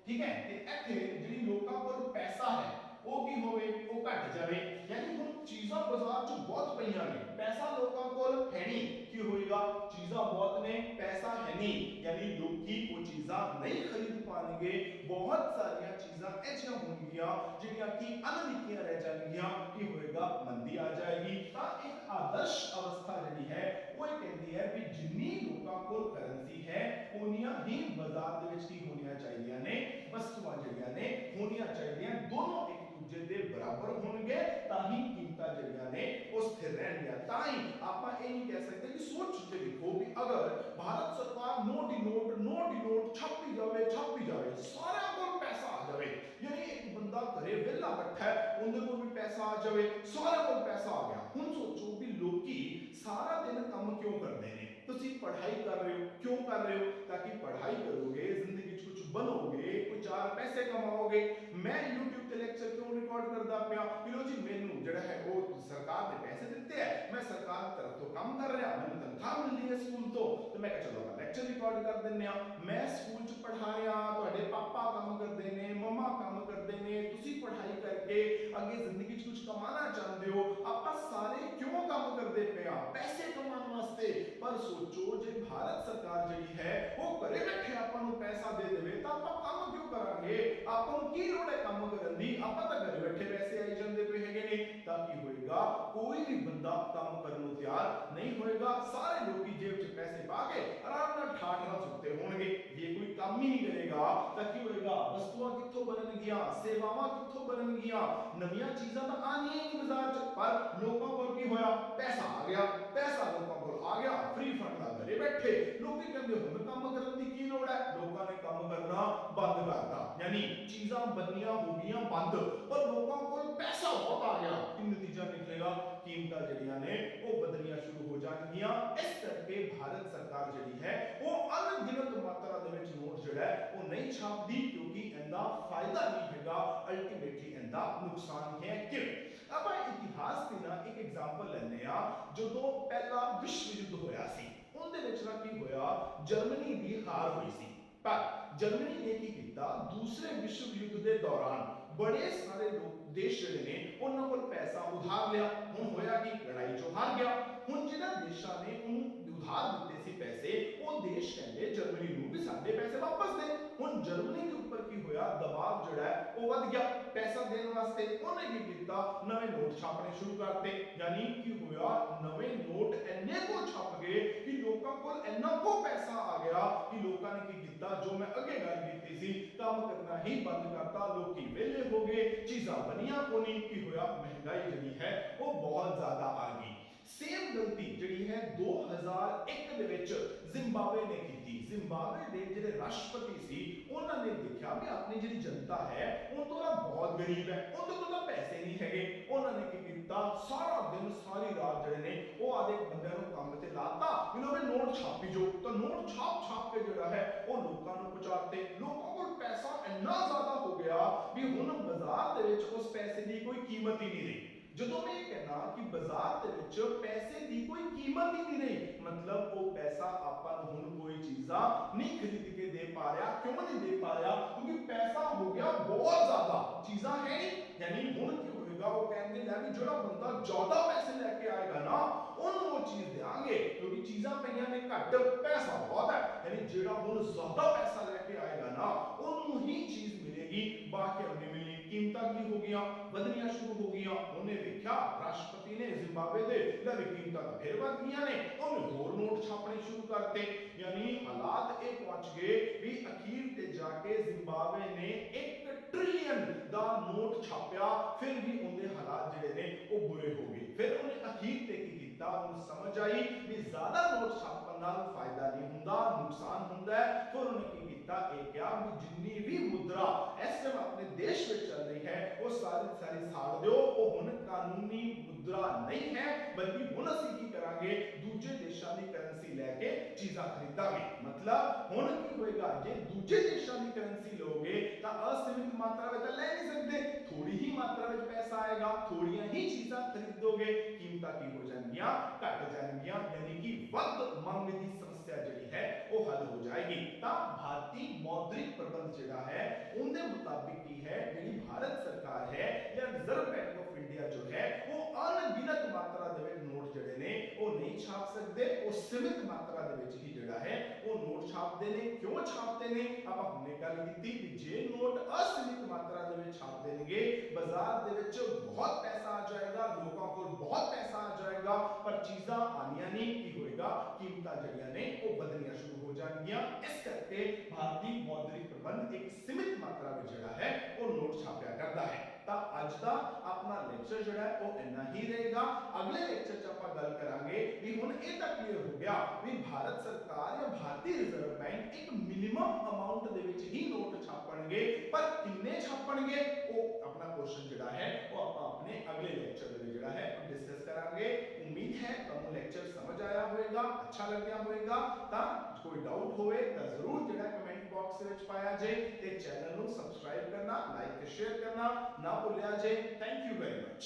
ਠੀਕ ਹੈ, ਤੇ ਇੱਥੇ ਜਿਹੜੀ ਲੋਕਾਂ ਕੋਲ ਪੈਸਾ ਹੈ ਉਹ ਕੀ ਹੋਵੇ, ਉਹ ਘਟ ਜਾਵੇ। ਯਾਨੀ ਹੁਣ ਚੀਜ਼ਾਂ ਬਾਜ਼ਾਰ 'ਚ ਬਹੁਤ ਪਈਆਂ ਨੇ, ਪੈਸਾ ਲੋਕਾਂ ਕੋਲ ਹੈ ਨਹੀਂ। ਕੀ ਹੋਏਗਾ, ਚੀਜ਼ਾਂ ਬਹੁਤ ਨੇ, ਪੈਸਾ ਹੈ ਨਹੀਂ। ਯਾਨੀ ਲੋਕੀ ਉਹ ਚੀਜ਼ਾਂ ਨਹੀਂ ਖਰੀਦ ਪਾਣਗੇ। ਬਹੁਤ ਸਾਰੀਆਂ ਚੀਜ਼ਾਂ ਐਸੀਆਂ ਹੋਣਗੀਆਂ ਜਿਹੜੀਆਂ ਕਿ ਅਣਲਿਖੀਆਂ ਰਹਿ ਜਾਣਗੀਆਂ। ਕੀ ਹੋਏਗਾ, ਮੰਦੀ ਆ ਜਾਏਗੀ। ਤਾਂ ਇੱਕ ਆਦਰਸ਼ ਅਵਸਥਾ ਜਿਹੜੀ ਹੈ ਉਹ ਇਹ ਕਹਿੰਦੀ ਹੈ ਵੀ ਜਿੰਨੀ ਲੋਕਾਂ ਕੋਲ ਕਰੰਸੀ ਹੈ ਉਨੀਆਂ ਹੀ ਬਾਜ਼ਾਰ ਦੇ ਵਿੱਚ ਕੀ ਹੋਣੀਆਂ ਚਾਹੀਦੀਆਂ ਨੇ, ਵਸਤੂਆਂ ਜਿਹੜੀਆਂ ਨੇ ਹੋਣੀਆਂ ਚਾਹੀਦੀਆਂ। ਦੋਨੋਂ ਦੂਜੇ ਦੇ ਬਰਾਬਰ ਹੋਣਗੇ ਤਾਂ ਹੀ ਕੀਮਤਾਂ ਜਿਹੜੀਆਂ ਨੇ ਉਹ ਸਥਿਰ ਰਹਿਣਗੀਆਂ। ਤਾਂ ਹੀ ਆਪਾਂ ਇਹ ਨਹੀਂ ਕਹਿ ਸਕਦੇ ਕਿ ਸੋਚ ਕੇ ਦੇਖੋ ਵੀ ਅਗਰ ਭਾਰਤ ਸਰਕਾਰ ਨੋਟ ਹੀ ਨੋਟ ਛਾਪੀ ਜਾਵੇ, ਸਾਰਿਆਂ ਕੋਲ ਪੈਸਾ ਆ ਜਾਵੇ। ਯਾਨੀ ਇੱਕ ਬੰਦਾ ਘਰੇ ਵਿਹਲਾ ਬੈਠਾ ਹੈ, ਉਹਦੇ ਕੋਲ ਵੀ ਪੈਸਾ ਆ ਜਾਵੇ, ਸਾਰਿਆਂ ਕੋਲ ਪੈਸਾ ਆ ਗਿਆ। ਹੁਣ ਸੋਚੋ ਵੀ ਲੋਕੀ ਸਾਰਾ ਦਿਨ ਕੰਮ ਕਿਉਂ ਕਰਦੇ ਨੇ। ਤੁਸੀਂ ਪੜ੍ਹਾਈ ਕਰ ਰਹੇ ਹੋ, ਕਿਉਂ ਕਰ ਰਹੇ ਹੋ, ਤਾਂ ਕਿ ਪੜ੍ਹਾਈ ਕਰੋਗੇ, ਜ਼ਿੰਦਗੀ 'ਚ ਕੁਝ ਬਣੋਗੇ, ਕੁਝ ਚਾਰ ਪੈਸੇ ਕਮਾਓਗੇ। ਮੈਂ YouTube ਤੇ ਲੈਕਚਰ ਕਿਉਂ ਰਿਕਾਰਡ ਕਰਦਾ ਪਿਆ, ਕਿ ਲੋ ਜੀ ਮੈਨੂੰ ਜਿਹੜਾ ਹੈ ਉਹ ਸਰਕਾਰ ਨੇ ਪੈਸੇ ਦਿੱਤੇ ਹੈ, ਮੈਂ ਸਰਕਾਰ ਤਰਫ ਤੋਂ ਕੰਮ ਕਰ ਰਿਹਾ, ਮੈਨੂੰ ਤਨਖਾਹ ਮਿਲਦੀ ਹੈ ਸਕੂਲ ਤੋਂ, ਤੇ ਮੈਂ ਕਿਹਾ ਚਲੋ ਆਪਾਂ ਲੈਕਚਰ ਰਿਕਾਰਡ ਕਰ ਦਿੰਦੇ ਆ। ਮੈਂ ਸਕੂਲ 'ਚ ਪੜ੍ਹਾ ਰਿਹਾ, ਤੁਹਾਡੇ ਪਾਪਾ ਕੰਮ ਕਰਦੇ ਨੇ, ਮੰਮਾ ਕੰਮ ਕਰਦੇ ਨੇ, ਤੁਸੀਂ ਪੜ੍ਹਾਈ ਕਰਕੇ ਅੱਗੇ ਜ਼ਿੰਦਗੀ 'ਚ ਕੁਝ ਕਮਾਉਣਾ ਚਾਹੁੰਦੇ ਹੋ। ਆਪਾਂ ਸਾਰੇ ਕਿਉਂ ਕੰਮ ਕਰਦੇ ਪਏ ਆ, ਪੈਸੇ ਕਮਾਉਣ ਵਾਸਤੇ। ਪਰ ਸੋਚੋ ਜੇ ਭਾਰਤ ਸਰਕਾਰ ਜਿਹੜੀ ਹੈ ਉਹ ਘਰੇ ਬੈਠੇ ਆਪਾਂ ਨੂੰ ਪੈਸਾ ਦੇ ਦੇਵੇ ਤਾਂ ਆਪਾਂ ਕੰਮ ਕਿਉਂ ਕਰਾਂਗੇ। ਆਪਾਂ ਨੂੰ ਕੀ ਲੋੜ ਹੈ ਕੰਮ ਕਰਨ ਦੀ, ਆਪਾਂ ਤਾਂ ਘਰੇ ਬੈਠੇ ਪੈਸੇ ਆਈ ਜਾਂਦੇ ਪਏ ਹੈਗੇ ਨੇ। ਤਾਂ ਕੀ ਹੋਏਗਾ, ਕੋਈ ਵੀ ਬੰਦਾ ਕੰਮ ਕਰਨ ਨੂੰ ਤਿਆਰ ਨਹੀਂ ਹੋਏਗਾ। ਸਾਰੇ ਲੋਕੀ ਜੇਬ 'ਚ ਪੈਸੇ ਪਾ ਕੇ ਆਰਾਮ ਨਾਲ ਠਾਠ ਨਾਲ ਸੁੱਤੇ ਹੋਣਗੇ। ਜੇ ਕੋਈ ਕੰਮ ਹੀ ਨਹੀਂ ਕਰੇਗਾ ਤਾਂ ਕੀ ਹੋਏਗਾ, ਵਸਤੂਆਂ ਕਿੱਥੋਂ ਬਣਨਗੀਆਂ, ਸੇਵਾਵਾਂ ਕਿੱਥੋਂ ਬਣਨਗੀਆਂ, ਨਵੀਆਂ ਚੀਜ਼ਾਂ ਤਾਂ ਆਣੀਆਂ ਹੀ ਨਹੀਂ ਬਾਜ਼ਾਰ 'ਚ। ਪਰ ਲੋਕਾਂ ਕੋਲ ਕੀ ਹੋਇਆ, ਪੈਸਾ ਆ ਗਿਆ, ਪੈਸਾ ਲੋਕਾਂ ਕੋਲ ਆ ਗਿਆ, ਫ੍ਰੀ ਫੰਡ ਨਾਲ ਘਰੇ ਬੈਠੇ। ਲੋਕੀ ਕਹਿੰਦੇ ਹੁਣ ਕੰਮ ਕਰਨ ਦੀ ਕੀ ਲੋੜ ਹੈ, ਲੋਕਾਂ ਨੇ ਕੰਮ ਕਰਨਾ ਬੰਦ ਕਰਤਾ। ਯਾਨੀ ਚੀਜ਼ਾਂ ਬੰਨੀਆਂ ਹੋ ਗਈਆਂ ਬੰਦ, ਪਰ ਲੋਕਾਂ ਕੋਲ ਪੈਸਾ ਬਹੁਤ ਆ ਗਿਆ। ਕੀ ਨਤੀਜਾ ਨਿਕਲੇਗਾ, ਕੀਮਤਾਂ ਜਿਹੜੀਆਂ ਨੇ ਉਹ ਵਧਣੀਆਂ ਸ਼ੁਰੂ ਹੋ ਜਾਣਗੀਆਂ। ਇਸ ਕਰਕੇ ਭਾਰਤ ਸਰਕਾਰ ਜਿਹੜੀ ਹੈ ਉਹ ਅਣਗਿਣਤ ਮਾਤਰਾ ਦੇ ਵਿੱਚ ਨੋਟ ਜਿਹੜਾ ਹੈ ਉਹ ਨਹੀਂ ਛਾਪਦੀ, ਕਿਉਂਕਿ ਇਹਦਾ ਫਾਇਦਾ ਨਹੀਂ ਹੈਗਾ, ਅਲਟੀਮੇਟਲੀ ਇਹਦਾ ਨੁਕਸਾਨ ਹੈ। ਕਿਉਂ, ਆਪਾਂ ਇਤਿਹਾਸ ਦੀ ਨਾ ਇੱਕ ਐਗਜ਼ਾਮਪਲ ਲੈਂਦੇ ਆ। ਜਦੋਂ ਪਹਿਲਾ ਵਿਸ਼ਵ ਯੁੱਧ ਹੋਇਆ ਸੀ ਉਹਦੇ ਵਿੱਚ ਨਾ ਕੀ ਹੋਇਆ, ਜਰਮਨੀ ਦੀ ਹਾਰ ਹੋਈ ਸੀ। ਪਰ ਜਰਮਨੀ ਨੇ ਕੀ ਕੀਤਾ, ਦੂਸਰੇ ਵਿਸ਼ਵ ਯੁੱਧ ਦੇ ਦੌਰਾਨ बड़े सारे लोग देश ਜਿਹੜੇ ਨੇ ਉਹਨਾਂ ਕੋਲ ਪੈਸਾ ਉਧਾਰ ਲਿਆ। ਹੁਣ ਹੋਇਆ ਕਿ ਲੜਾਈ ਚੋਂ ਹਾਰ ਗਿਆ। ਹੁਣ ਜਿਹੜਾ ਦੇਸ਼ਾਂ ਨੇ ਉਹਨੂੰ ਉਧਾਰ ਦਿੱਤੇ ਸੀ ਪੈਸੇ, ਉਹ ਦੇਸ਼ ਕਹਿੰਦੇ ਜਰਮਨੀ ਨੂੰ ਵੀ ਸਾਡੇ ਪੈਸੇ ਵਾਪਸ ਦੇ। ਹੁਣ ਜਰਮਨੀ ਦੇ ਉੱਪਰ ਕੀ ਹੋਇਆ, ਦਬਾਅ ਜਿਹੜਾ ਹੈ ਉਹ ਵੱਧ ਗਿਆ ਪੈਸਾ ਦੇਣ ਵਾਸਤੇ। ਉਹਨੇ ਕੀ ਕੀਤਾ, ਨਵੇਂ ਨੋਟ ਛਾਪਣੇ ਸ਼ੁਰੂ ਕਰਤੇ। ਯਾਨੀ ਕੀ ਹੋਇਆ, ਨਵੇਂ ਨੋਟ ਇੰਨੇ ਕੋ ਛਪ ਗਏ ਕਿ ਲੋਕਾਂ ਕੋਲ ਇੰਨਾ ਕੋ ਪੈਸਾ ਆ ਗਿਆ ਕਿ ਲੋਕਾਂ ਨੇ ਕੀ ਕੀਤਾ, ਜੋ ਮੈਂ ਅੱਗੇ ਗੱਲ ਕੀਤੀ ਸੀ, ਕੰਮ ਕਰਨਾ ਹੀ ਬੰਦ ਕਰਤਾ। ਲੋਕੀ ਵਿਹਲੇ ਹੋ ਗਏ, ਚੀਜ਼ਾਂ ਬਣੀਆਂ ਕੋਨੀ। ਕੀ ਹੋਇਆ, ਮਹਿੰਗਾਈ ਜਿਹੜੀ ਹੈ ਉਹ ਬਹੁਤ ਜ਼ਿਆਦਾ ਆ ਗਈ। ਸੇਮ ਗਲਤੀ ਜਿਹੜੀ ਹੈ 2001 ਦੇ ਵਿੱਚ ਜ਼ਿੰਬਾਬਵੇ ਨੇ ਕੀਤੀ। ਜ਼ਿੰਬਾਬਵੇ ਦੇ ਜਿਹੜੇ ਰਾਸ਼ਟਰਪਤੀ ਸੀ, ਉਹਨਾਂ ਨੇ ਦੇਖਿਆ ਕਿ ਆਪਣੀ ਜਿਹੜੀ ਜਨਤਾ ਹੈ ਉਹ ਤਾਂ ਬਹੁਤ ਗਰੀਬ ਹੈ, ਉਹਦੇ ਕੋਲ ਤਾਂ ਪੈਸੇ ਨਹੀਂ ਹੈਗੇ। ਉਹਨਾਂ ਨੇ ਕੀ ਕੀਤਾ, ਸਾਰਾ ਦਿਨ ਸਾਰੀ ਰਾਤ ਜਿਹੜੇ ਨੇ ਉਹ ਆਦੇ ਬੰਦਿਆਂ ਨੂੰ ਕੰਮ ਤੇ ਲਾਤਾ, ਇਹਨਾਂ ਨੇ ਨੋਟ ਛਾਪੀ ਜੋ। ਤਾਂ ਨੋਟ ਛਾਪ ਕੇ ਜਿਹੜਾ ਹੈ ਉਹ ਲੋਕਾਂ ਨੂੰ ਪਹੁੰਚਾਤੇ। ਲੋਕਾਂ ਕੋਲ ਪੈਸਾ ਇੰਨਾ ਜ਼ਿਆਦਾ ਹੋ ਗਿਆ ਵੀ ਹੁਣ ਬਾਜ਼ਾਰ ਦੇ ਵਿੱਚ ਉਸ ਪੈਸੇ ਦੀ ਕੋਈ ਕੀਮਤ ਹੀ ਨਹੀਂ ਰਹੀ। ਜਦੋਂ ਮੈਂ ਇਹ ਕਹਿਣਾ ਕਿ ਬਾਜ਼ਾਰ ਦੇ ਵਿੱਚ ਪੈਸੇ ਦੀ ਕੋਈ ਕੀਮਤ ਹੀ ਨਹੀਂ ਰਹੀ, ਮਤਲਬ ਉਹ ਪੈਸਾ ਆਪਾਂ ਨੂੰ ਹੁਣ ਕੋਈ ਚੀਜ਼ਾਂ ਨਹੀਂ ਖਰੀਦ ਕੇ ਦੇ ਪਾ ਰਿਹਾ। ਕਿਉਂ ਨਹੀਂ ਦੇ ਪਾ ਰਿਹਾ, ਕਿਉਂਕਿ ਪੈਸਾ ਹੋ ਗਿਆ ਬਹੁਤ ਜ਼ਿਆਦਾ, ਚੀਜ਼ਾਂ ਹੈ ਨਹੀਂ। ਯਾਨੀ ਹੁਣ ਕੀ ਹੋਏਗਾ, ਉਹ ਕਹਿੰਦੇ ਲੈ ਵੀ ਜਿਹੜਾ ਬੰਦਾ ਜ਼ਿਆਦਾ ਪੈਸੇ ਲੈ ਕੇ ਆਏਗਾ ਨਾ, ਉਹਨੂੰ ਉਹ ਚੀਜ਼ ਦੇਾਂਗੇ, ਕਿਉਂਕਿ ਚੀਜ਼ਾਂ ਪਈਆਂ ਨੇ ਘੱਟ, ਪੈਸਾ ਬਹੁਤ ਹੈ। ਯਾਨੀ ਜਿਹੜਾ ਹੁਣ ਜ਼ਿਆਦਾ ਪੈਸਾ ਲੈ ਕੇ ਆਏਗਾ ਨਾ, ਉਹਨੂੰ ਹੀ ਚੀਜ਼ ਮਿਲੇਗੀ, ਬਾਕੀਆਂ ਨੂੰ ਨਹੀਂ ਮਿਲਣੀ। ਕੀਮਤਾਂ ਕੀ ਹੋ ਗਈਆਂ, ਵਧਣੀਆਂ ਸ਼ੁਰੂ ਹੋ ਗਈਆਂ। ਉਹਨੇ ਵੇਖਿਆ, ਰਾਸ਼ਟਰਪਤੀ ਨੇ ਜ਼ਿੰਬਾਬਵੇ ਦੇ, ਲੈ ਵੀ ਕੀਮਤਾਂ ਤਾਂ ਫਿਰ ਵੱਧ ਗਈਆਂ ਨੇ। ਉਹਨੇ ਹੋਰ ਨੋਟ ਛਾਪਣੇ ਸ਼ੁਰੂ ਕਰਤੇ। ਯਾਨੀ ਹਾਲਾਤ ਇਹ ਪਹੁੰਚ ਗਏ ਵੀ ਅਖੀਰ ਤੇ ਜਾ ਕੇ ਜ਼ਿੰਬਾਬਵੇ ਨੇ 1 ਟ੍ਰਿਲੀਅਨ ਦਾ ਨੋਟ ਛਾਪਿਆ। ਫਿਰ ਵੀ ਉਹਦੇ ਹਾਲਾਤ ਜਿਹੜੇ ਨੇ ਉਹ ਬੁਰੇ ਹੋ ਗਏ। ਫਿਰ ਉਹਨੇ ਅਖੀਰ ਤੇ ਕੀ ਕੀਤਾ, ਉਹਨੂੰ ਸਮਝ ਆਈ ਵੀ ਜ਼ਿਆਦਾ ਨੋਟ ਛਾਪਣ ਨਾਲ ਫਾਇਦਾ ਨਹੀਂ ਹੁੰਦਾ, ਨੁਕਸਾਨ ਹੁੰਦਾ ਹੈ। ਫਿਰ ਉਹਨੇ ਕੀ ਕੀਤਾ, ਇਹ ਕਿਹਾ ਵੀ ਜਿੰਨੀ ਵੀ ਮੁਦਰਾ ਇਸ ਟਾਈਮ ਆਪਣੇ ਦੇਸ਼ ਵਿੱਚ ਚੱਲ ਰਹੀ ਹੈ ਉਹ ਸਾਰੀ ਸਾੜ ਦਿਓ। ਉਹ ਹੁਣ ਕਾਨੂੰਨੀ ਮੁਦਰਾ ਨਹੀਂ ਹੈ, ਬਲਕਿ ਹੁਣ ਅਸੀਂ ਕੀ ਕਰਾਂਗੇ, ਦੂਜੇ ਦੇਸ਼ਾਂ ਦੀ ਕਰੰਸੀ ਲੈ ਕੇ ਚੀਜ਼ਾਂ ਖਰੀਦਾਂਗੇ। ਮਤਲਬ ਹੁਣ ਕੀ ਹੋਏਗਾ, ਜੇ ਦੂਜੇ ਦੇਸ਼ਾਂ ਦੀ ਕਰੰਸੀ ਲੋਗੇ ਤਾਂ ਅਸੀਮਿਤ ਮਾਤਰਾ ਵਿੱਚ ਲੈ ਨਹੀਂ ਸਕਦੇ, ਥੋੜੀ ਹੀ ਮਾਤਰਾ ਵਿੱਚ ਪੈਸਾ ਆਏਗਾ, ਥੋੜੀਆਂ ਹੀ ਚੀਜ਼ਾਂ ਖਰੀਦੋਗੇ, ਕੀਮਤਾਂ ਕੀ ਹੋ ਜਾਣਗੀਆਂ, ਘਟ ਜਾਣਗੀਆਂ। ਯਾਨੀ ਕਿ ਵੱਧ ਮੰਗ ਦੀ ਸਮੱਸਿਆ ਜਿਹੜੀ ਹੈ ਉਹ ਹੱਲ ਹੋ ਜਾਏਗੀ। ਤਾਂ ਭਾਰਤੀ ਮੌਦਰਿਕ ਪ੍ਰਬੰਧ ਜਿਹੜਾ ਹੈ ਉਹਦੇ ਮੁਤਾबिक ਕੀ ਹੈ, ਜਿਹੜੀ ਭਾਰਤ ਸਰਕਾਰ ਹੈ ਜਾਂ ਰਿਜ਼ਰਵ ਬੈਂਕ ਆਫ ਇੰਡੀਆ ਜੋ ਹੈ ਉਹ ਅਣਗਿਣਤ ਮਾਤਰਾ ਦੇ ਵਿੱਚ ਨੋਟ ਜਿਹੜੇ ਨੇ ਉਹ ਨਹੀਂ ਛਾਪ ਸਕਦੇ। ਉਹ ਸੀਮਿਤ ਮਾਤਰਾ ਦੇ ਵਿੱਚ ਹੀ ਜਿਹੜਾ ਹੈ ਉਹ ਨੋਟ ਛਾਪਦੇ ਨੇ। ਕਿਉਂ ਛਾਪਦੇ ਨੇ, ਆਪਾਂ ਹੁਣੇ ਗੱਲ ਕੀਤੀ ਕਿ ਜੇ ਨੋਟ ਅਸੀਮਿਤ ਮਾਤਰਾ ਦੇ ਵਿੱਚ ਛਾਪ ਦੇਣਗੇ, ਬਾਜ਼ਾਰ ਦੇ ਵਿੱਚ ਬਹੁਤ ਪੈਸਾ ਆ ਜਾਏਗਾ, ਲੋਕਾਂ ਕੋਲ ਬਹੁਤ ਪੈਸਾ ਆ ਜਾਏਗਾ, ਪਰ ਚੀਜ਼ਾਂ ਆਣੀਆਂ ਨਹੀਂ। ਕੀ ਹੋਏਗਾ, ਕੀਮਤਾਂ ਜਿਹੜੀਆਂ ਨੇ ਉਹ ਵਧਣੀਆਂ ਸ਼ੁਰੂ ਹੋ ਜਾਣਗੀਆਂ। ਇਸ ਕਰਕੇ ਭਾਰਤੀ ਮੌਦਰਿਕ ਪ੍ਰਬੰਧ ਇੱਕ ਸੀਮਿਤ ਮਾਤਰਾ ਵਿੱਚ ਜਿਹੜਾ ਹੈ ਉਹ ਨੋਟ ਛਾਪਿਆ ਕਰਦਾ ਹੈ। ਤਾਂ ਅੱਜ ਦਾ ਆਪਣਾ ਲੈਕਚਰ ਜਿਹੜਾ ਹੈ ਉਹ ਇੰਨਾ ਹੀ ਰਹੇਗਾ। ਅਗਲੇ ਲੈਕਚਰ 'ਚ ਆਪਾਂ ਗੱਲ ਕਰਾਂਗੇ ਵੀ ਹੁਣ ਇਹ ਤਾਂ ਕਲੀਅਰ ਹੋ ਗਿਆ ਵੀ ਭਾਰਤ ਸਰਕਾਰ ਜਾਂ ਭਾਰਤੀ ਰਿਜ਼ਰਵ ਬੈਂਕ ਇੱਕ ਮਿਨੀਮਮ ਅਮਾਉਂਟ ਦੇ ਵਿੱਚ ਹੀ ਨੋਟ ਛਾਪਣਗੇ, ਪਰ ਕਿੰਨੇ ਛਾਪਣਗੇ ਉਹ ਆਪਣਾ ਕੁਐਸਚਨ ਜਿਹੜਾ ਹੈ ਉਹ ਆਪਾਂ ਆਪਣੇ ਅਗਲੇ ਲੈਕਚਰ ਦੇ ਵਿੱਚ ਜਿਹੜਾ ਹੈ ਉਹ ਡਿਸਕਸ ਕਰਾਂਗੇ। ਉਮੀਦ ਹੈ ਤੁਹਾਨੂੰ ਲੈਕਚਰ ਸਮਝ ਆਇਆ ਹੋਵੇਗਾ, ਅੱਛਾ ਲੱਗਿਆ ਹੋਵੇਗਾ। ਤਾਂ ਕੋਈ ਡਾਊਟ ਹੋਵੇ ਤਾਂ ਜ਼ਰੂਰ ਜਿਹੜਾ ਕਮੈਂਟ ਬਾਕਸ ਦੇ ਵਿੱਚ ਪਾਇਆ ਜੇ, ਤੇ ਚੈਨਲ ਨੂੰ ਸਬਸਕ੍ਰਾਈਬ ਕਰਨਾ, ਲਾਈਕ ਤੇ ਸ਼ੇਅਰ ਕਰਨਾ ਨਾ ਭੁੱਲਿਆ ਜੇ। Thank you very much.